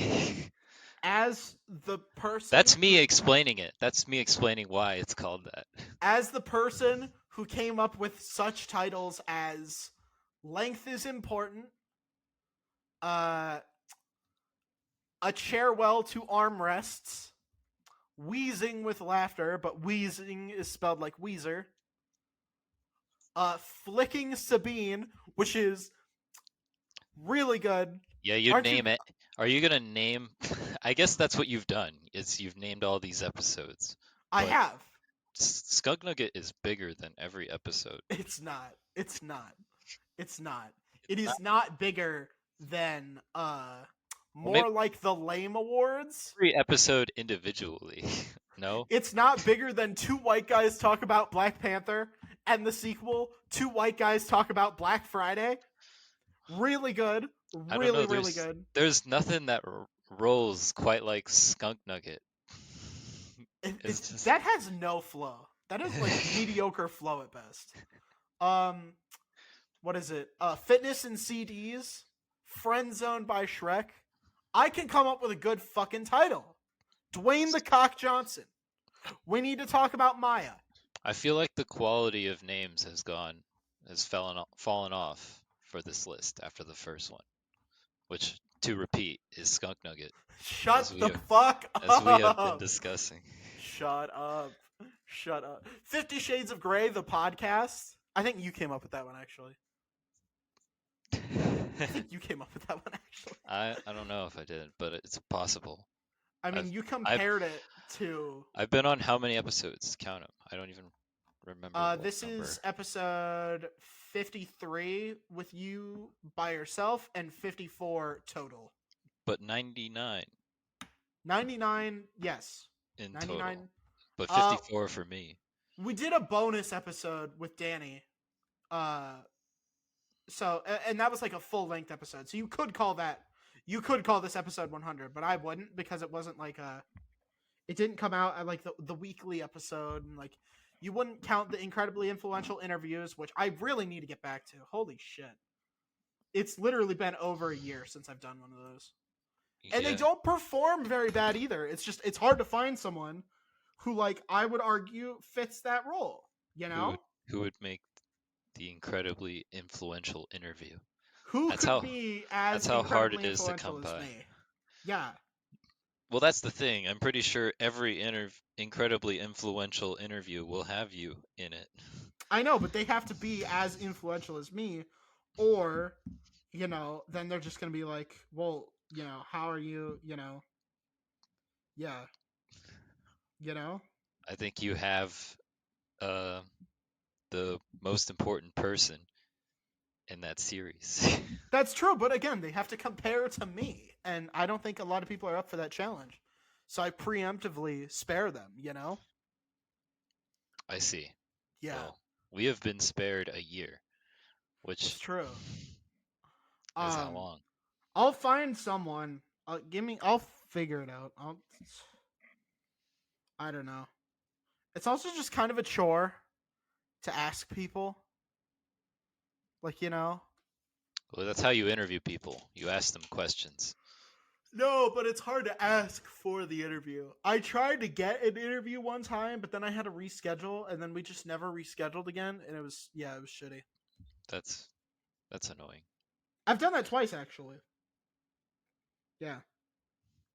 As the person... That's me explaining it. That's me explaining why it's called that. As the person who came up with such titles as Length is Important, A Chair Well to Armrests, Wheezing with Laughter, but wheezing is spelled like Weezer, Flicking Sabine, which is really good. Yeah, you'd name it. Are you gonna name? I guess that's what you've done. Is you've named all these episodes. I but have. Skunk Nugget is bigger than every episode. It's not. It's not. It's not. It It's not is not bigger than well, maybe more like the Lame Awards. every episode individually. No? It's not bigger than two white guys talk about Black Panther and the sequel, two white guys talk about Black Friday. Really good. I don't know. Really good. There's nothing that rolls quite like Skunk Nugget. It's just That has no flow. That is like mediocre flow at best. What is it? Fitness and CDs, Friend Zoned by Shrek. I can come up with a good fucking title. Dwayne the Cock Johnson. We need to talk about Maya. I feel like the quality of names has fallen off for this list after the first one, which, to repeat, is Skunk Nugget. Shut the fuck up. As we have been discussing. Shut up. Shut up. 50 Shades of Grey, the podcast. I think you came up with that one, actually. I think you came up with that one, actually. I don't know if I did, but it's possible. I mean, you compared it to... I've been on how many episodes? Count them. I don't even remember. This is episode 53 with you by yourself and 54 total. But 99. 99, yes. In 99. total. But 54 for me. We did a bonus episode with Danny. So, and that was like a full-length episode. So you could call this episode 100, but I wouldn't, because it wasn't like it didn't come out at like the weekly episode, and like you wouldn't count the incredibly influential interviews, which I really need to get back to. Holy shit. It's literally been over a year since I've done one of those. And they don't perform very bad either. It's hard to find someone who, like, I would argue fits that role, you know? Who would make the incredibly influential interview? That's how hard it is to come by. Me. Yeah. Well, that's the thing. I'm pretty sure every incredibly influential interview will have you in it. I know, but they have to be as influential as me, or, you know, then they're just going to be like, well, you know, how are you, you know? Yeah. You know? I think you have the most important person in that series. That's true, but again, they have to compare to me, and I don't think a lot of people are up for that challenge. So I preemptively spare them, you know? I see. Yeah. Well, we have been spared a year, which is true. Is how long? I'll find someone. I'll figure it out. I don't know. It's also just kind of a chore to ask people. Like, you know? Well, that's how you interview people. You ask them questions. No, but it's hard to ask for the interview. I tried to get an interview one time, but then I had to reschedule, and then we just never rescheduled again, and it was shitty. That's annoying. I've done that twice, actually. Yeah.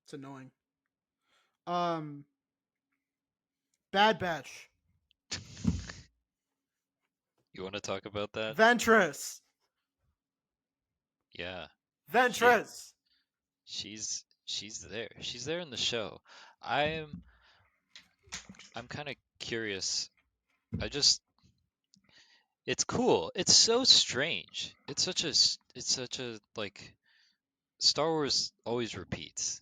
It's annoying. Bad Batch. You want to talk about that? Ventress. Yeah. Ventress. She's there. She's there in the show. I'm kind of curious. It's cool. It's so strange. It's such a like Star Wars always repeats.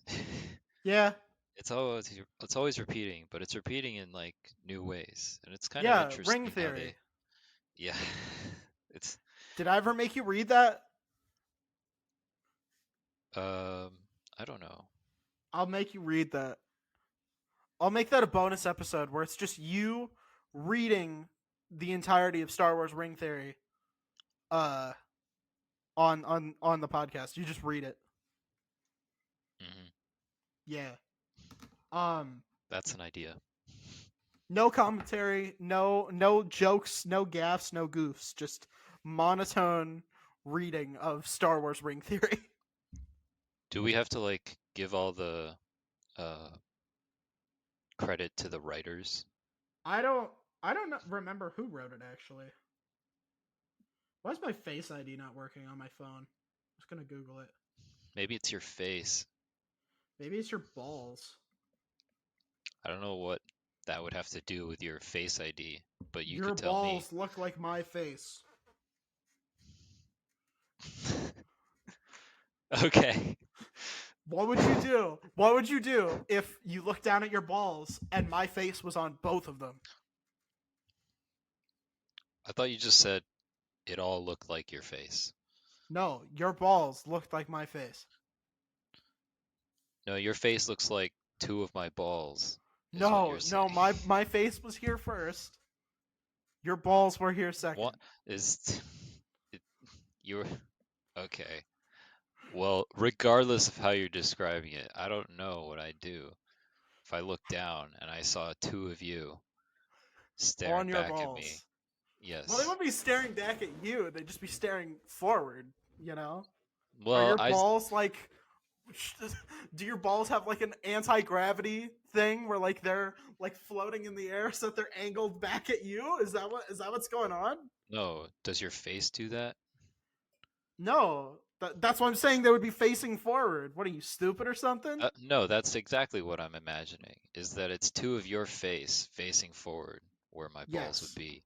Yeah. It's always repeating, but it's repeating in like new ways, and it's kind of interesting. Ring theory. Yeah. It's. Did I ever make you read that? I don't know. I'll make you read that. I'll make that a bonus episode where it's just you reading the entirety of Star Wars Ring Theory on the podcast. You just read it. Mm-hmm. Yeah. That's an idea. No commentary, no jokes, no gaffes, no goofs, just monotone reading of Star Wars Ring Theory. Do we have to like give all the credit to the writers? I don't remember who wrote it, actually. Why is my Face ID not working on my phone? I'm just gonna Google it. Maybe it's your face. Maybe it's your balls. I don't know what that would have to do with your Face ID, but you Your could tell me. balls look like my face. Okay. What would you do? What would you do if you looked down at your balls and my face was on both of them? I thought you just said it all looked like your face. No, your balls looked like my face. No, your face looks like two of my balls. Is what No, you're no, saying. my face was here first. Your balls were here second. What is you're okay. Well, regardless of how you're describing it, I don't know what I'd do if I looked down and I saw two of you staring On your back at me. balls. Well, they Yes. wouldn't be staring back at you. They'd just be staring forward, you know? Are Well, your balls like... Do your balls have like an anti-gravity thing where like they're like floating in the air so that they're angled back at you? Is that what's going on? no. Does your face do that? No. That's why I'm saying they would be facing forward. What are you, stupid or something? No, that's exactly what I'm imagining. Is that it's two of your face facing forward where my balls would Yes. be.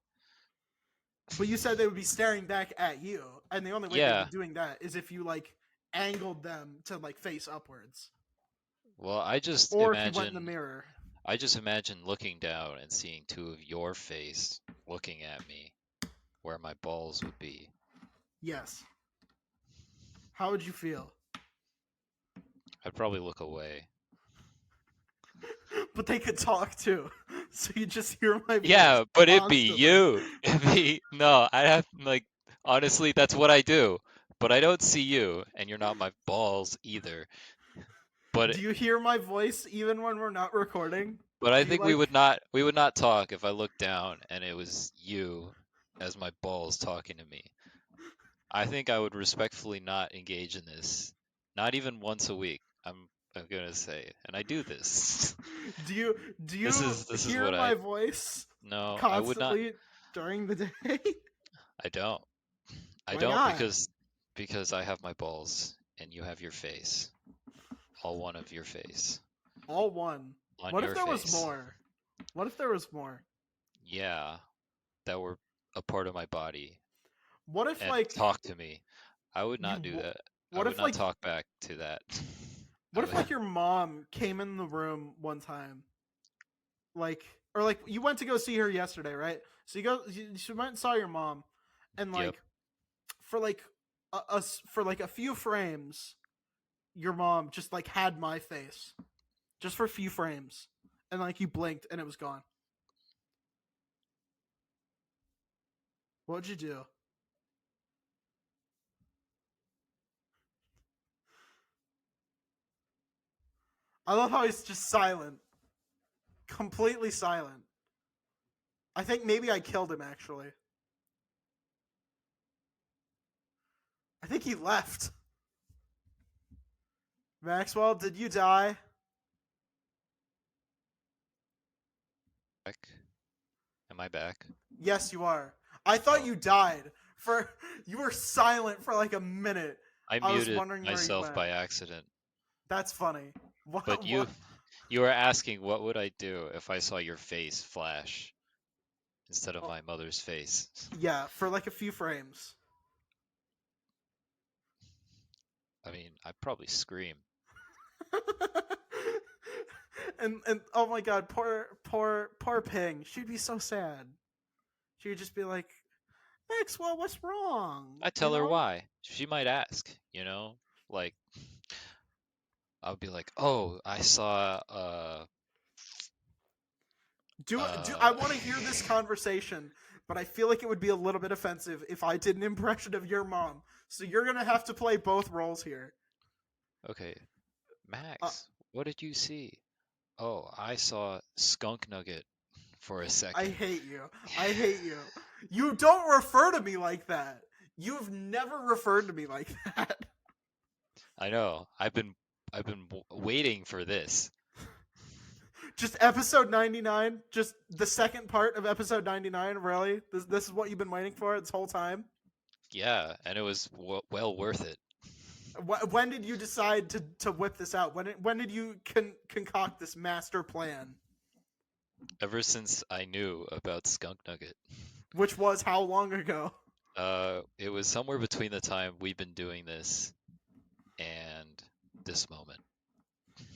But you said they would be staring back at you, and the only way they'd Yeah. be doing that is if you like angled them to like face upwards. Well, I just Or if you went in the imagine mirror. I just imagine looking down and seeing two of your face looking at me where my balls would be. Yes. How would you feel? I'd probably look away. But they could talk too. So you just hear my voice. Yeah, but it'd be constantly. you. It'd be no, I have like honestly that's what I do. But I don't see you and you're not my balls either. But Do you hear my voice even when we're not recording? I Do you think we would not talk if I looked down and it was you as my balls talking to me. I think I would respectfully not engage in this. Not even once a week. I'm gonna say, and I do this. Do you This is hear what my voice no, I would not. constantly during the day? I don't. I Why don't not? because I have my balls and you have your face. All one of your face. All one. On What if your there was face. more? What if there was more? Yeah, that were a part of my body What if and like talk to me. I would you not do that. I what would if not like talk back to that. I what if would, like your mom came in the room one time? Like or like you went to go see her yesterday, right? So you went and saw your mom and like yep. for like for like a few frames your mom just like had my face just for a few frames and like you blinked and it was gone. What would you do? I love how he's just silent, completely silent. I think maybe I killed him actually. I think he left. Maxwell, did you die? Back. Am I back? Yes, you are. I thought Oh. you died. For you were silent for like a minute. I I was muted wondering where you myself went. by accident. That's funny. But you were asking what would I do if I saw your face flash instead of Oh, my mother's face. yeah, for like a few frames. I mean, I'd probably scream. and oh my god, poor Ping. She'd be so sad. She would just be like, Maxwell, what's wrong? I'd tell her why. She might ask, you know? Like I would be like, "Oh, I saw Do I want to hear this conversation, but I feel like it would be a little bit offensive if I did an impression of your mom. So you're gonna have to play both roles here. Okay, Max, what did you see? Oh, I saw Skunk Nugget for a second. I hate you. I hate you. You don't refer to me like that. You've never referred to me like that. I know. I've been waiting for this. Just episode 99, just the second part of episode 99, really? This is what you've been waiting for this whole time? Yeah, and it was well worth it. When did you decide to whip this out? When did you concoct this master plan? Ever since I knew about Skunk Nugget. Which was how long ago? It was somewhere between the time we've been doing this and this moment.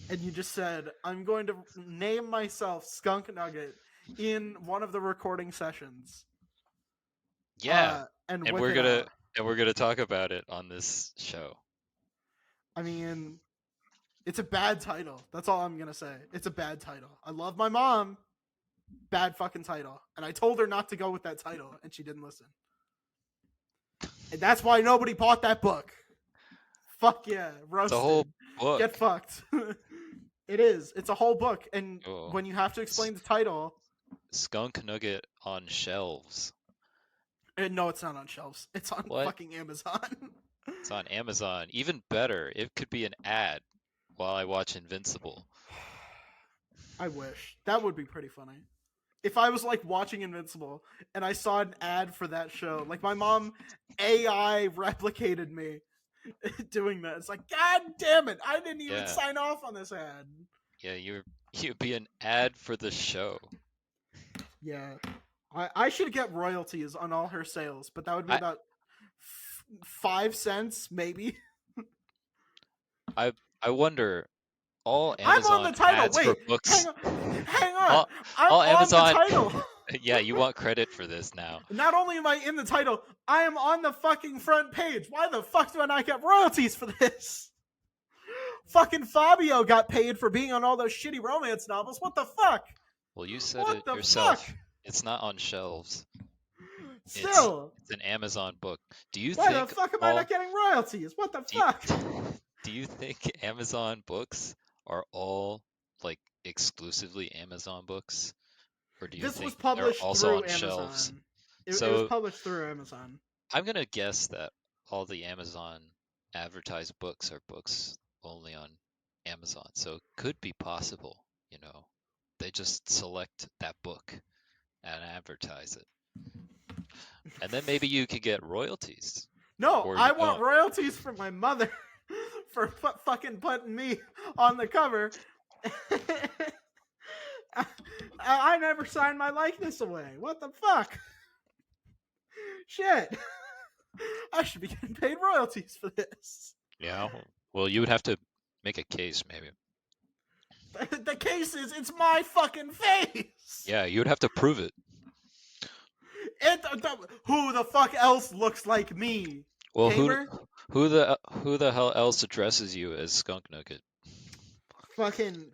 And you just said, I'm going to name myself Skunk Nugget in one of the recording sessions. Yeah, and we're gonna talk about it on this show. I mean, it's a bad title. That's all I'm gonna say. It's a bad title. I love my mom. Bad fucking title. And I told her not to go with that title, and she didn't listen. And that's why nobody bought that book. Fuck yeah, roasted. It's a whole book. Get fucked. It is. It's a whole book, and Oh. when you have to explain the title, Skunk Nugget on shelves. No, it's not on shelves. It's on fucking Amazon. It's on Amazon. Even better, it could be an ad while I watch Invincible. I wish. That would be pretty funny. If I was like watching Invincible and I saw an ad for that show, like my mom AI replicated me doing that. It's like, God damn it, I didn't even sign off on this ad. Yeah, you'd be an ad for the show. Yeah. I should get royalties on all her sales, but that would be about 5 cents, maybe. I wonder, all Amazon I'm on the title. ads Wait, for books. Hang on. I'm all on Amazon... the title. Yeah, you want credit for this now. Not only am I in the title, I am on the fucking front page. Why the fuck do I not get royalties for this? Fucking Fabio got paid for being on all those shitty romance novels. What the fuck? Well, you said it yourself. Fuck? It's not on shelves. Still, it's an Amazon book. Do you Why the fuck am I not getting royalties? What the fuck? Do you think Amazon books are all like exclusively Amazon books? Or do you this think was published they're also through on Amazon. shelves? It was published through Amazon. I'm gonna guess that all the Amazon advertised books are books only on Amazon. So it could be possible, you know. They just select that book and advertise it. And then maybe you could get royalties. No, I want royalties from my mother for fucking putting me on the cover. I never signed my likeness away. What the fuck? Shit. I should be getting paid royalties for this. Yeah. Well, you would have to make a case, maybe. The case is, it's my fucking face. Yeah, you would have to prove it. Who the fuck else looks like me? Well, who the hell else addresses you as Skunk Nugget? Fucking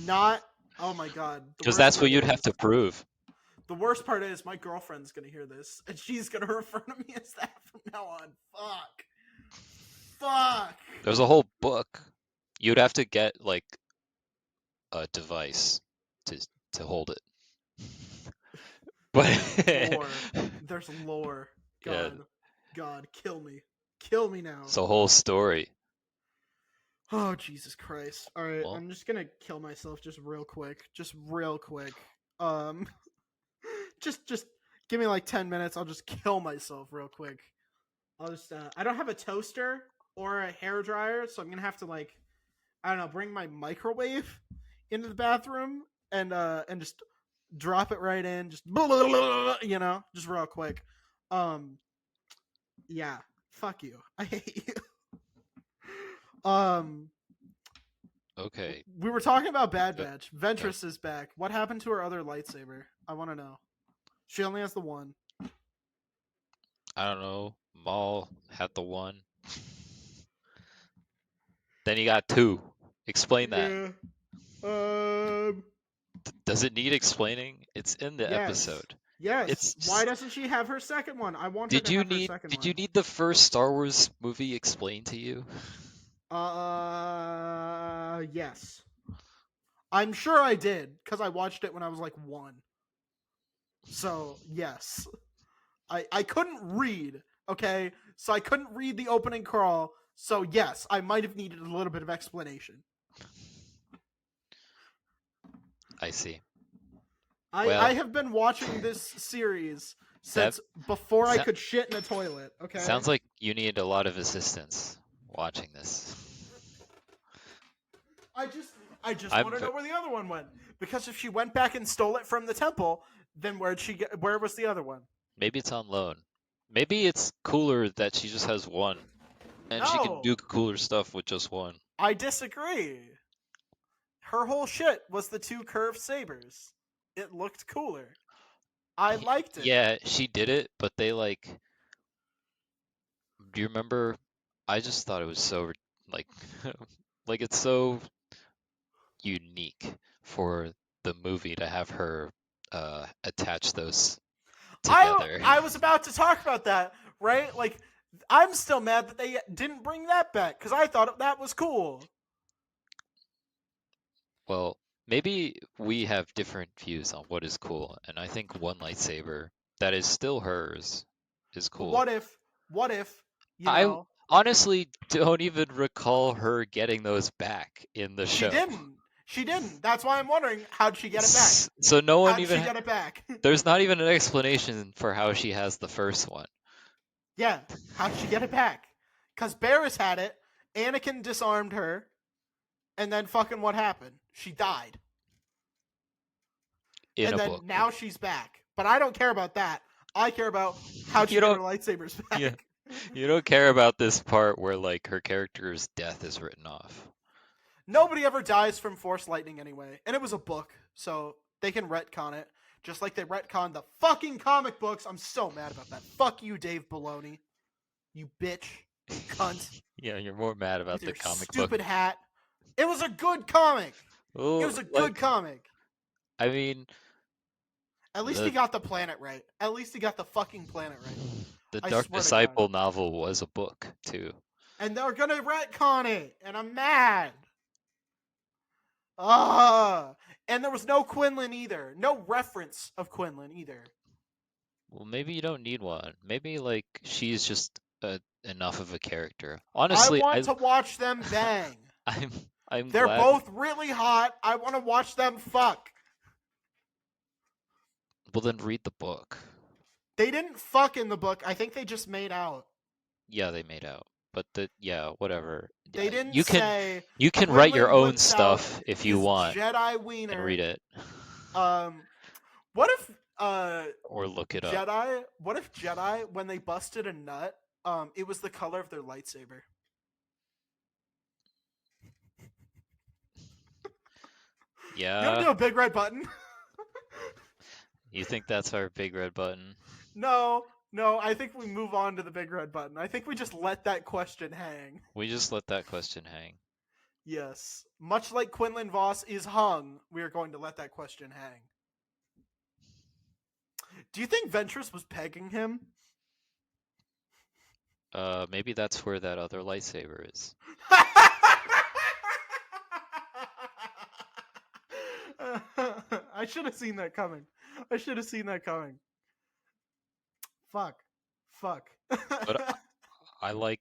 not. Oh my god. Because that's what you'd have to prove. The worst part is my girlfriend's gonna hear this and she's gonna refer to me as that from now on. Fuck. There's a whole book. You'd have to get like a device to hold it. But lore. There's lore. God, kill me now. It's a whole story. Oh, Jesus Christ. All right, I'm just gonna kill myself just real quick. Just give me like 10 minutes. I'll just kill myself real quick. I don't have a toaster or a hairdryer, so I'm gonna have to like, I don't know, bring my microwave into the bathroom and just drop it right in, just you know, just real quick. Yeah, fuck you. I hate you. Okay. We were talking about Bad Batch. Ventress is back. What happened to her other lightsaber? I want to know. She only has the one. I don't know. Maul had the one. Then he got two. Explain that. Yeah. Does it need explaining? It's in the episode. Yes. Why doesn't she have her second one? I want her to have her second one. Did you need the first Star Wars movie explained to you? Yes. I'm sure I did, because I watched it when I was like 1. So, yes. I couldn't read, okay? So I couldn't read the opening crawl. So, yes, I might have needed a little bit of explanation. I see. I have been watching this series since before I could shit in a toilet, okay? Sounds like you need a lot of assistance watching this. I just want to know where the other one went. Because if she went back and stole it from the temple, then where'd she get? Where was the other one? Maybe it's on loan. Maybe it's cooler that she just has one, and she can No, do cooler stuff with just one. I disagree. Her whole shit was the 2 curved sabers. It looked cooler. I liked it. Yeah, she did it, but they like. Do you remember? I just thought it was so like, like it's so unique for the movie to have her attach those together. I was about to talk about that, right? Like, I'm still mad that they didn't bring that back because I thought that was cool. Well, maybe we have different views on what is cool, and I think one lightsaber that is still hers is cool. What if, I honestly don't even recall her getting those back in the show. She didn't. That's why I'm wondering, how'd she get it back? So no one How'd she get it back? There's not even an explanation for how she has the first one. Yeah, how'd she get it back? Because Barris had it, Anakin disarmed her, and then fucking what happened? She died. In a book. Now she's back. But I don't care about that. I care about how she got her lightsabers back. Yeah. You don't care about this part where like her character's death is written off. Nobody ever dies from Force lightning anyway. And it was a book, so they can retcon it. Just like they retconned the fucking comic books. I'm so mad about that. Fuck you, Dave Filoni. You bitch. Cunt. Yeah, you're more mad about the comic book. Stupid hat. It was a good comic. Ooh, it was a good comic. I mean... At least he got the planet right. At least he got the fucking planet right. The Dark Disciple novel was a book, too. And they're gonna retcon it, and I'm mad. And there was no Quinlan either. No reference of Quinlan either. Well, maybe you don't need one. Maybe, like, she's just enough of a character. Honestly, I want to watch them bang. They're glad. both really hot. I want to watch them fuck. Well, then read the book. They didn't fuck in the book. I think they just made out. Yeah, they made out. But whatever. They didn't you can write your own stuff if you want. Jedi wiener. And read it. What if or look it Jedi, up. What if Jedi, when they busted a nut, it was the color of their lightsaber? Yeah. You want to do a big red button? You think that's our big red button? No, I think we move on to the big red button. I think we just let that question hang. We just let that question hang. Yes. Much like Quinlan Voss is hung, we are going to let that question hang. Do you think Ventress was pegging him? Maybe that's where that other lightsaber is. I should have seen that coming. Fuck. But I like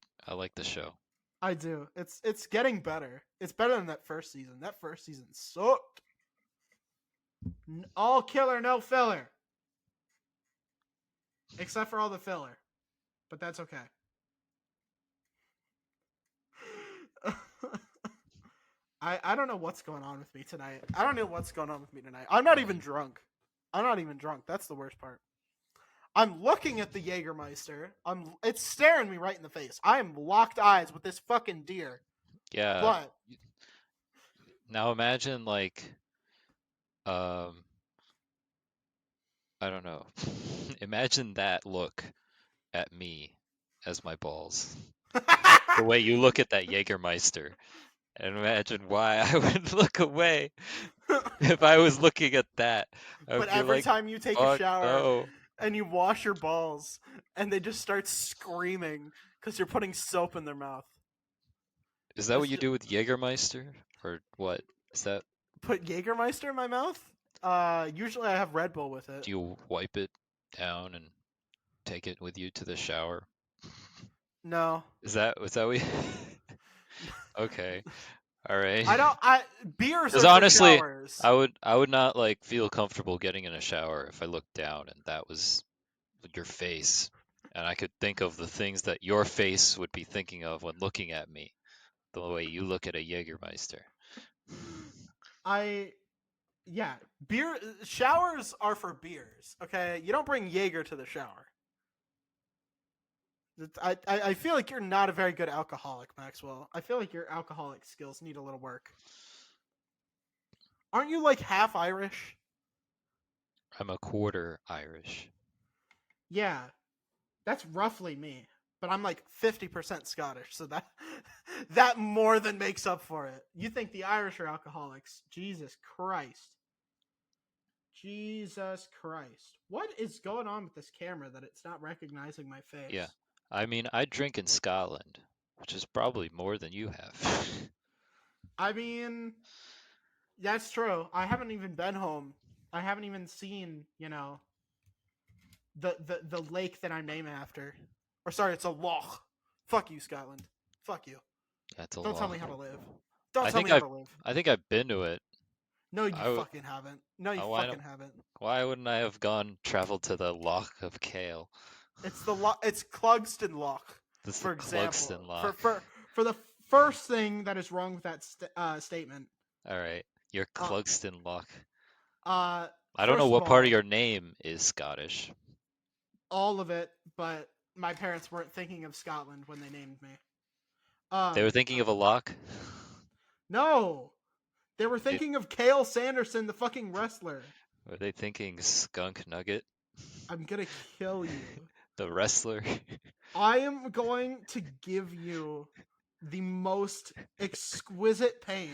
the show. I do. It's getting better. It's better than that first season. That first season sucked. All killer, no filler. Except for all the filler. But that's okay. I don't know what's going on with me tonight. I'm not even drunk. That's the worst part. I'm looking at the Jägermeister. It's staring me right in the face. I am locked eyes with this fucking deer. Yeah. But now imagine like I don't know. Imagine that look at me as my balls. The way you look at that Jägermeister. And imagine why I would look away if I was looking at that. But every time you take a shower and you wash your balls and they just start screaming because you're putting soap in their mouth. Is that what you do with Jägermeister? Or what? Is that... Put Jägermeister in my mouth? Usually I have Red Bull with it. Do you wipe it down and take it with you to the shower? No. Was that what you... Okay. All right. Beers are honestly, showers. I would not like feel comfortable getting in a shower if I looked down and that was your face, and I could think of the things that your face would be thinking of when looking at me, the way you look at a Jägermeister. Yeah, beer showers are for beers. Okay, you don't bring Jaeger to the shower. I feel like you're not a very good alcoholic, Maxwell. I feel like your alcoholic skills need a little work. Aren't you like half Irish? I'm a quarter Irish. Yeah, that's roughly me, but I'm like 50% Scottish, so that more than makes up for it. You think the Irish are alcoholics? Jesus Christ. Jesus Christ. What is going on with this camera that it's not recognizing my face? Yeah. I mean, I drink in Scotland, which is probably more than you have. I mean, that's true. I haven't even been home. I haven't even seen, the lake that I'm named after. Or sorry, it's a loch. Fuck you, Scotland. Fuck you. That's a Don't tell me lot. how to live. Don't tell me how to live. I think I've been to it. No, you fucking haven't. No, you fucking haven't. Why wouldn't I have traveled to the Loch of Kael? It's it's Clugston Loch, This is for example. Clugston Loch. For the first thing that is wrong with that statement. All right, you're Clugston Loch. I don't know what part of your name is Scottish. All of it, but my parents weren't thinking of Scotland when they named me. They were thinking of a loch? No. They were thinking of Kael Sanderson, the fucking wrestler. Were they thinking Skunk Nugget? I'm gonna kill you. The wrestler? I am going to give you the most exquisite pain.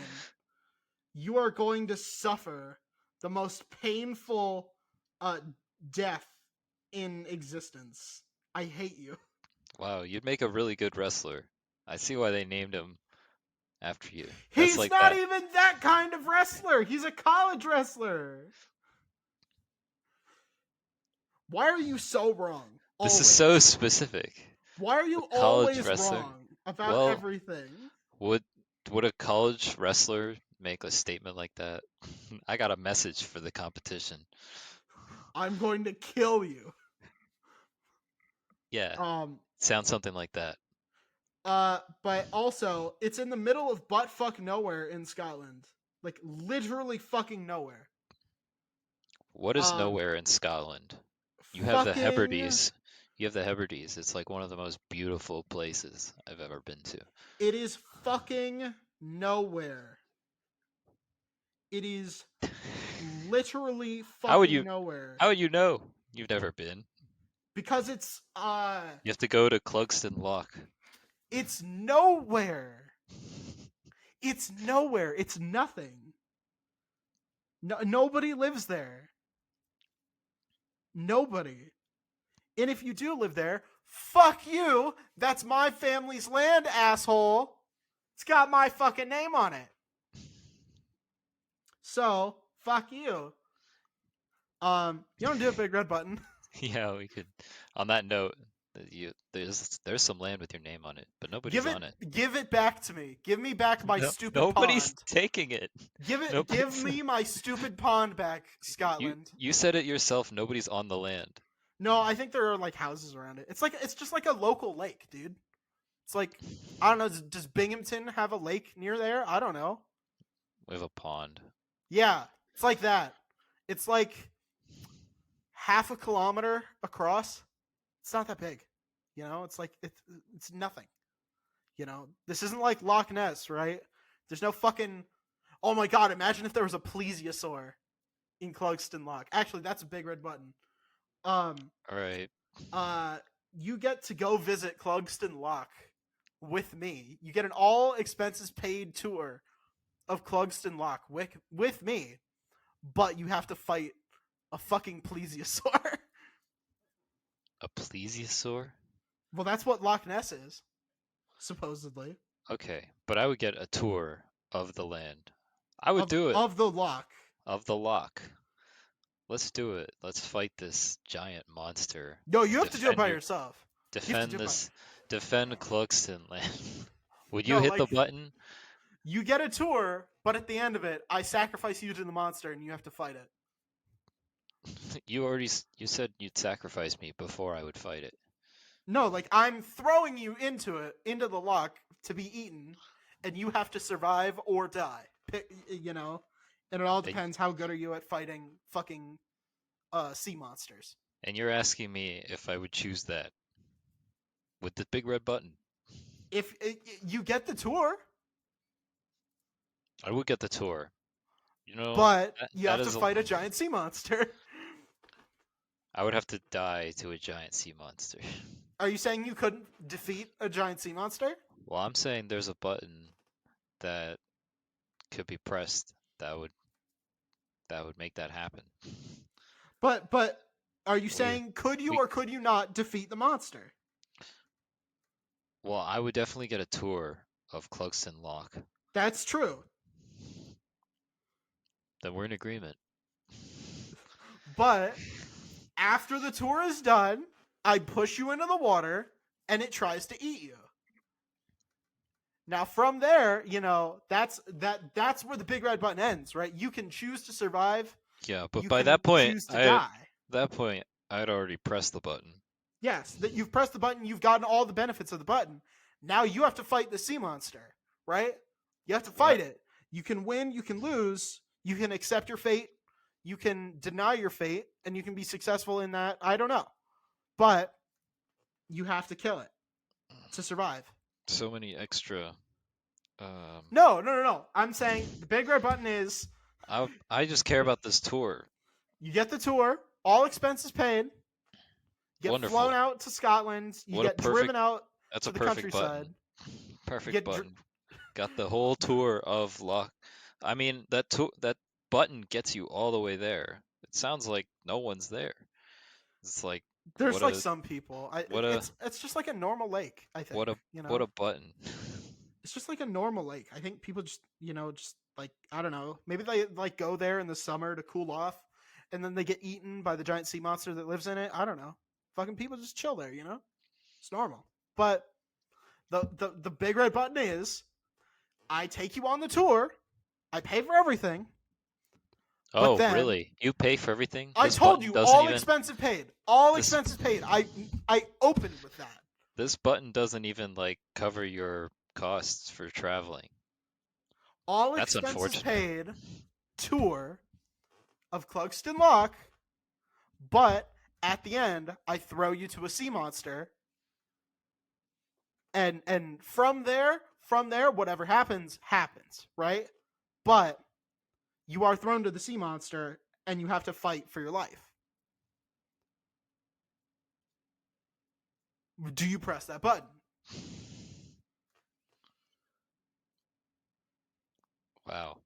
You are going to suffer the most painful death in existence. I hate you. Wow, you'd make a really good wrestler. I see why they named him after you. He's like not even that kind of wrestler. He's a college wrestler. Why are you so wrong? Always? This is so specific. Why are you always wrong about everything? Would a college wrestler make a statement like that? I got a message for the competition. I'm going to kill you. Yeah. Sounds something like that. But also, it's in the middle of butt fuck nowhere in Scotland. Like, literally fucking nowhere. What is nowhere in Scotland? You have the Hebrides. You have the Hebrides. It's like one of the most beautiful places I've ever been to. It is fucking nowhere. It is literally fucking nowhere. How would you know? You've never been. Because it's You have to go to Clugston Loch. It's nowhere. It's nowhere. It's nothing. Nobody lives there. Nobody. And if you do live there, fuck you. That's my family's land, asshole. It's got my fucking name on it. So, fuck you. You want to do a big red button? Yeah, we could. On that note, there's some land with your name on it, but nobody's on it. Give it back to me. Give me back my stupid pond. Nobody's taking it. Give me my stupid pond back, Scotland. You said it yourself. Nobody's on the land. No, I think there are like houses around it. It's just like a local lake, dude. It's like, I don't know. Does Binghamton have a lake near there? I don't know. We have a pond. Yeah, it's like that. It's like half a kilometer across. It's not that big. It's like it's nothing. This isn't like Loch Ness, right? There's no fucking. Oh my god! Imagine if there was a plesiosaur in Clugston Loch. Actually, that's a big red button. All right. You get to go visit Clugston Loch with me. You get an all expenses paid tour of Clugston Loch with me, but you have to fight a fucking plesiosaur. A plesiosaur? Well, that's what Loch Ness is, supposedly. Okay, but I would get a tour of the land. I would do it. Of the loch. Of the loch. Let's do it. Let's fight this giant monster. No, you have to do it by yourself. Defend Clugston land. Would you hit the button? You get a tour, but at the end of it, I sacrifice you to the monster and you have to fight it. You said you'd sacrifice me before I would fight it. No, like I'm throwing you into the loch to be eaten, and you have to survive or die. And it all depends how good are you at fighting fucking sea monsters. And you're asking me if I would choose that with the big red button. If you get the tour, I would get the tour. You know, but you that have to is fight a giant sea monster. I would have to die to a giant sea monster. Are you saying you couldn't defeat a giant sea monster? Well, I'm saying there's a button that could be pressed that would make that happen. But are you saying could you or could you not defeat the monster? Well, I would definitely get a tour of Clugston Loch. That's true. Then we're in agreement. But after the tour is done, I push you into the water and it tries to eat you. Now from there, that's where the big red button ends, right? You can choose to survive. Yeah, but by that point, die. I'd already pressed the button. Yes, that you've pressed the button, you've gotten all the benefits of the button. Now you have to fight the sea monster, right? You have to fight it. You can win, you can lose, you can accept your fate, you can deny your fate, and you can be successful in that. I don't know. But you have to kill it to survive. So many extra. No. I'm saying the big red button is. I just care about this tour. You get the tour, all expenses paid. You get flown out to Scotland. You get driven out to the countryside. Perfect button. Got the whole tour of Loch. I mean, that button gets you all the way there. It sounds like no one's there. It's like there's like some people. It's just like a normal lake. I think. What a button. It's just like a normal lake. I think people just just like I don't know. Maybe they like go there in the summer to cool off, and then they get eaten by the giant sea monster that lives in it. I don't know. Fucking people just chill there. It's normal. But the big red button is, I take you on the tour. I pay for everything. Oh, really? You pay for everything? I told you, all expenses paid. All expenses paid. I opened with that. This button doesn't even cover your costs for traveling. All expenses paid tour of Clugston Loch, but at the end I throw you to a sea monster. And from there, whatever happens, right? But you are thrown to the sea monster, and you have to fight for your life. Do you press that button? Wow.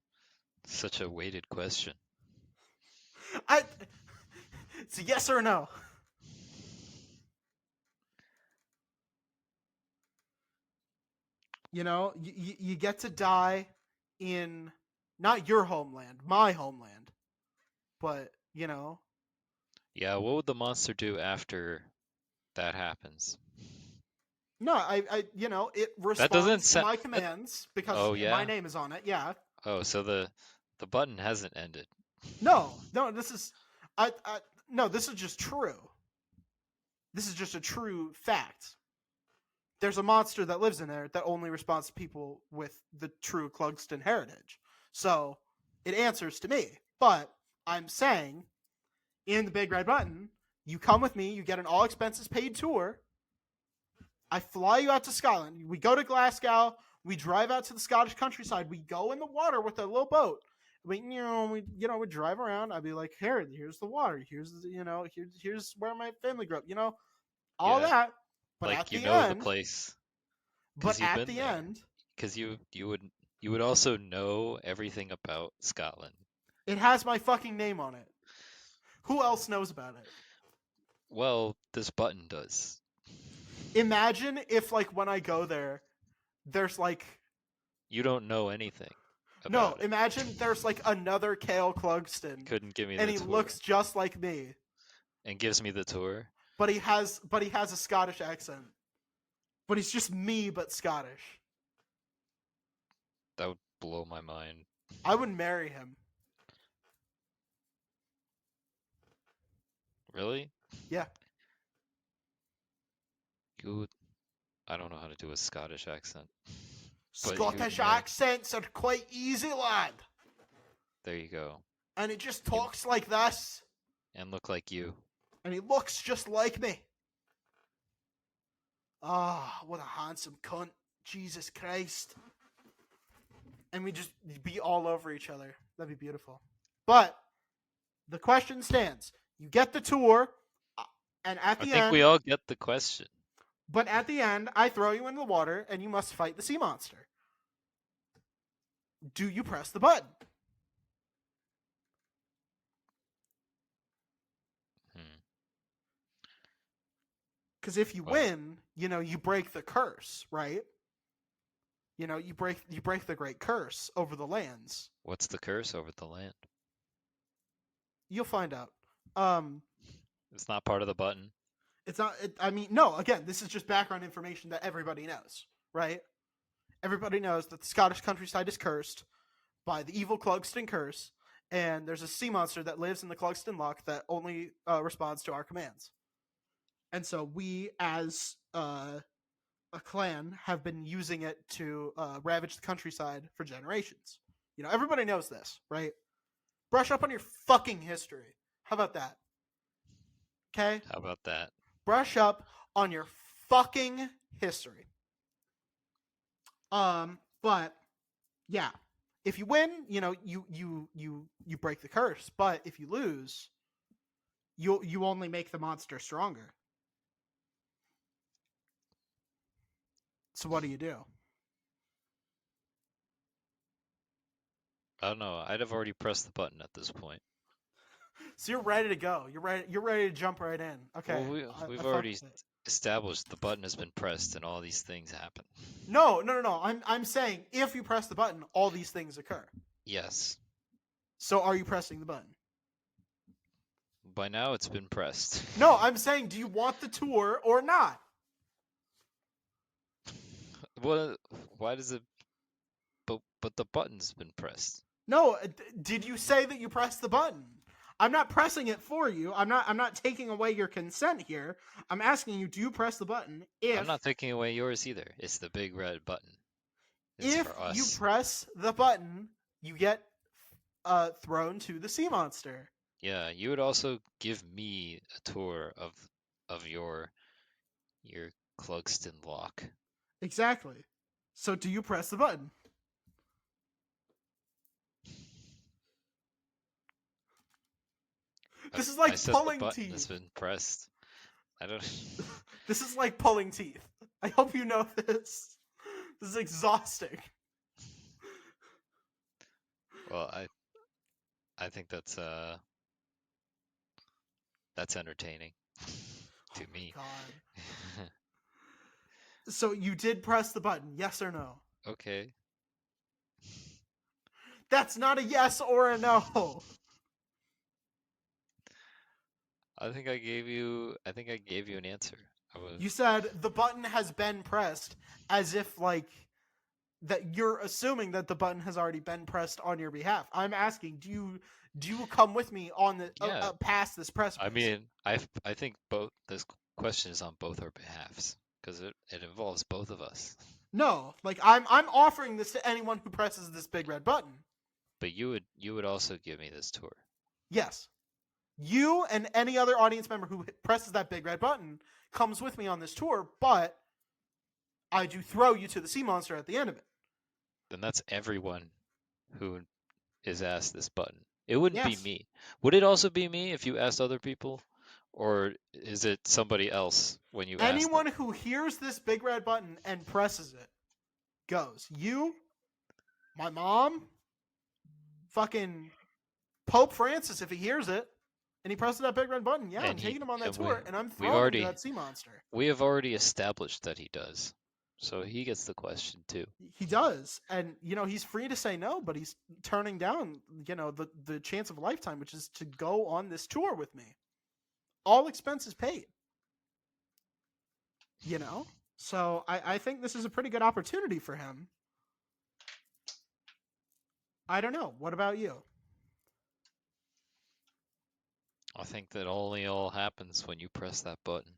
Such a weighted question. It's a yes or a no. You get to die in not your homeland, my homeland. But, Yeah, what would the monster do after that happens? No, it responds to my commands because my name is on it. Yeah. Oh, so the button hasn't ended. No, this is this is just true. This is just a true fact. There's a monster that lives in there that only responds to people with the true Clugston heritage. So it answers to me. But I'm saying, in the big red button, you come with me, you get an all expenses paid tour. I fly you out to Scotland. We go to Glasgow. We drive out to the Scottish countryside. We go in the water with a little boat. We drive around. I'd be like, here's the water. Here's where my family grew up. All that. But at the end, the place. But at the end, because you would also know everything about Scotland. It has my fucking name on it. Who else knows about it? Well, this button does. Imagine if, when I go there, there's you don't know anything. No, imagine there's another Kael Clugston. Couldn't give me the tour. And he looks just like me. And gives me the tour. But he has a Scottish accent. But he's just me, but Scottish. That would blow my mind. I would marry him. Really? Yeah. I don't know how to do a Scottish accent. Scottish accents are quite easy, lad. There you go. And it just talks like this. And look like you. And he looks just like me. Ah, what a handsome cunt. Jesus Christ. And we just be all over each other. That'd be beautiful. But the question stands. You get the tour, and at the end... I think we all get the question. But at the end, I throw you into the water, and you must fight the sea monster. Do you press the button? Because if you win, you break the curse, right? You break the great curse over the lands. What's the curse over the land? You'll find out. It's not part of the button. It's not. No. Again, this is just background information that everybody knows, right? Everybody knows that the Scottish countryside is cursed by the evil Clugston curse, and there's a sea monster that lives in the Clugston Loch that only responds to our commands. And so we, as a clan, have been using it to ravage the countryside for generations. Everybody knows this, right? Brush up on your fucking history. How about that? Okay? How about that? Brush up on your fucking history. But yeah, if you win, you break the curse. But if you lose, you only make the monster stronger. So what do you do? I don't know. I'd have already pressed the button at this point. So you're ready to go. You're ready to jump right in. Okay. Well, we've already established the button has been pressed and all these things happen. No. I'm saying if you press the button, all these things occur. Yes. So are you pressing the button? By now it's been pressed. No, I'm saying, do you want the tour or not? Well, why does it? But the button's been pressed. No, did you say that you pressed the button? I'm not pressing it for you. I'm not taking away your consent here. I'm asking you, do you press the button? I'm not taking away yours either. It's the big red button. It's if for us. You press the button, you get thrown to the sea monster. Yeah, you would also give me a tour of your Clugston Loch. Exactly. So do you press the button? This is like pulling teeth. The button has been pressed. I don't. This is like pulling teeth. I hope you know this. This is exhausting. Well, I think that's entertaining to me. God. So you did press the button, yes or no? Okay. That's not a yes or a no. I think I gave you an answer. You said the button has been pressed, as if like that you're assuming that the button has already been pressed on your behalf. I'm asking, do you come with me on the past this press? I mean, I think both this question is on both our behalves because it involves both of us. No, like I'm offering this to anyone who presses this big red button. But you would also give me this tour. Yes. You and any other audience member who presses that big red button comes with me on this tour, but I do throw you to the sea monster at the end of it. Then that's everyone who is asked this button. It wouldn't be me. Would it also be me if you asked other people? Or is it somebody else when you ask them? Anyone who hears this big red button and presses it goes. You, my mom, fucking Pope Francis if he hears it. And he presses that big red button. Yeah, I'm taking him on that tour, and I'm throwing him to that sea monster. We have already established that he does. So he gets the question, too. He does. And, he's free to say no, but he's turning down, the chance of a lifetime, which is to go on this tour with me. All expenses paid. So I think this is a pretty good opportunity for him. I don't know. What about you? I think that only all happens when you press that button.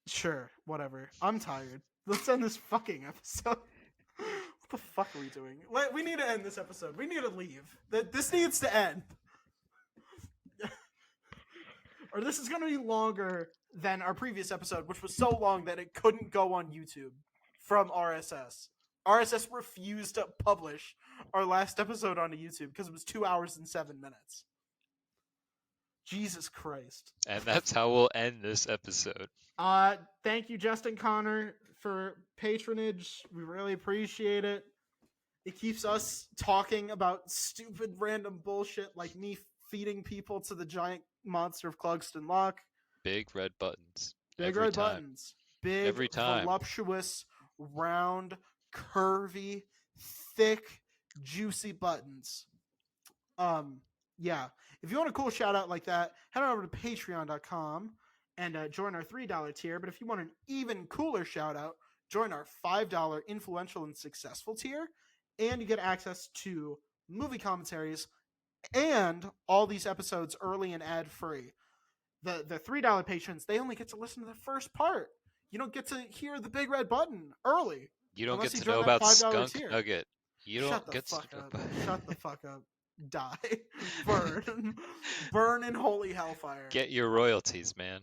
Sure, whatever. I'm tired. Let's end this fucking episode. What the fuck are we doing? We need to end this episode. We need to leave. This needs to end. Or this is going to be longer than our previous episode, which was so long that it couldn't go on YouTube from RSS. RSS refused to publish our last episode onto YouTube because it was 2 hours and 7 minutes. Jesus Christ. And that's how we'll end this episode. Thank you, Justin Connor, for patronage. We really appreciate it. It keeps us talking about stupid random bullshit like me feeding people to the giant monster of Clugston Loch. Big red buttons. Big red buttons. Big, every time. Voluptuous, round, curvy, thick, juicy buttons. Yeah. If you want a cool shout out like that, head on over to patreon.com and join our $3 tier. But if you want an even cooler shout out, join our $5 influential and successful tier. And you get access to movie commentaries and all these episodes early and ad free. The $3 patrons, they only get to listen to the first part. You don't get to hear the big red button early. You don't get to know about Skunk tier. Nugget. You don't Shut the get fuck to up. Shut the fuck up. Die. Burn. Burn in holy hellfire. Get your royalties, man.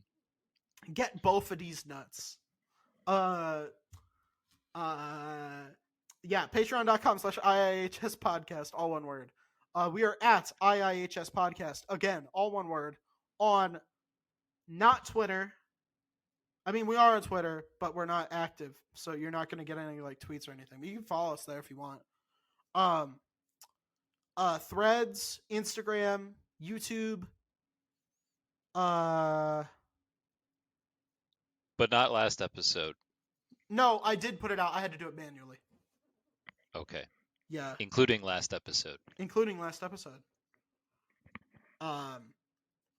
Get both of these nuts. Yeah, patreon.com/IIHS podcast, all one word. We are at IIHS podcast, again, all one word, on not Twitter. I mean, we are on Twitter, but we're not active, so you're not going to get any like tweets or anything. But you can follow us there if you want. Threads, Instagram, YouTube. But not last episode. No, I did put it out. I had to do it manually. Okay. Yeah. Including last episode.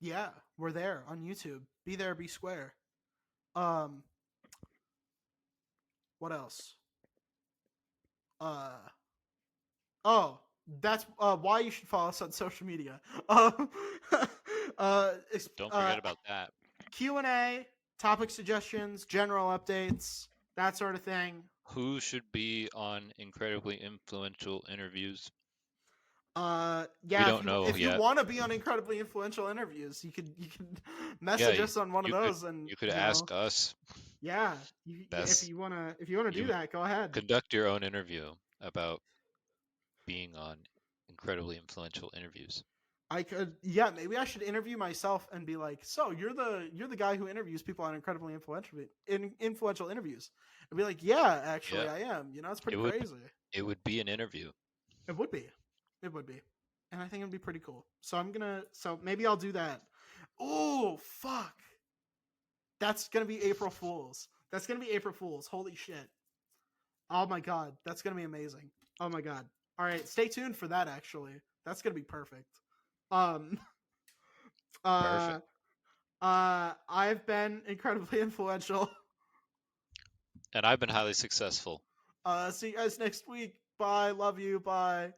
Yeah, we're there on YouTube. Be there, be square. What else? That's why you should follow us on social media. Don't forget about that. Q&A, topic suggestions, general updates, that sort of thing. Who should be on incredibly influential interviews? Yeah, we don't know if yet. you want to be on incredibly influential interviews, you could message us on one of those, and you could ask us. Yeah, if you wanna do that, go ahead. Conduct your own interview about being on incredibly influential interviews. I could, yeah, maybe I should interview myself and be like, so you're the guy who interviews people on incredibly influential interviews, and be like, yeah, actually, I am. You know, it's pretty crazy. It would be an interview. It would be, and I think it'd be pretty cool. So maybe I'll do that. Oh fuck, that's gonna be April Fools. Holy shit. Oh my god, that's gonna be amazing. Oh my god. All right, stay tuned for that. Actually, that's gonna be perfect. Perfect. I've been incredibly influential. And I've been highly successful. See you guys next week. Bye. Love you. Bye.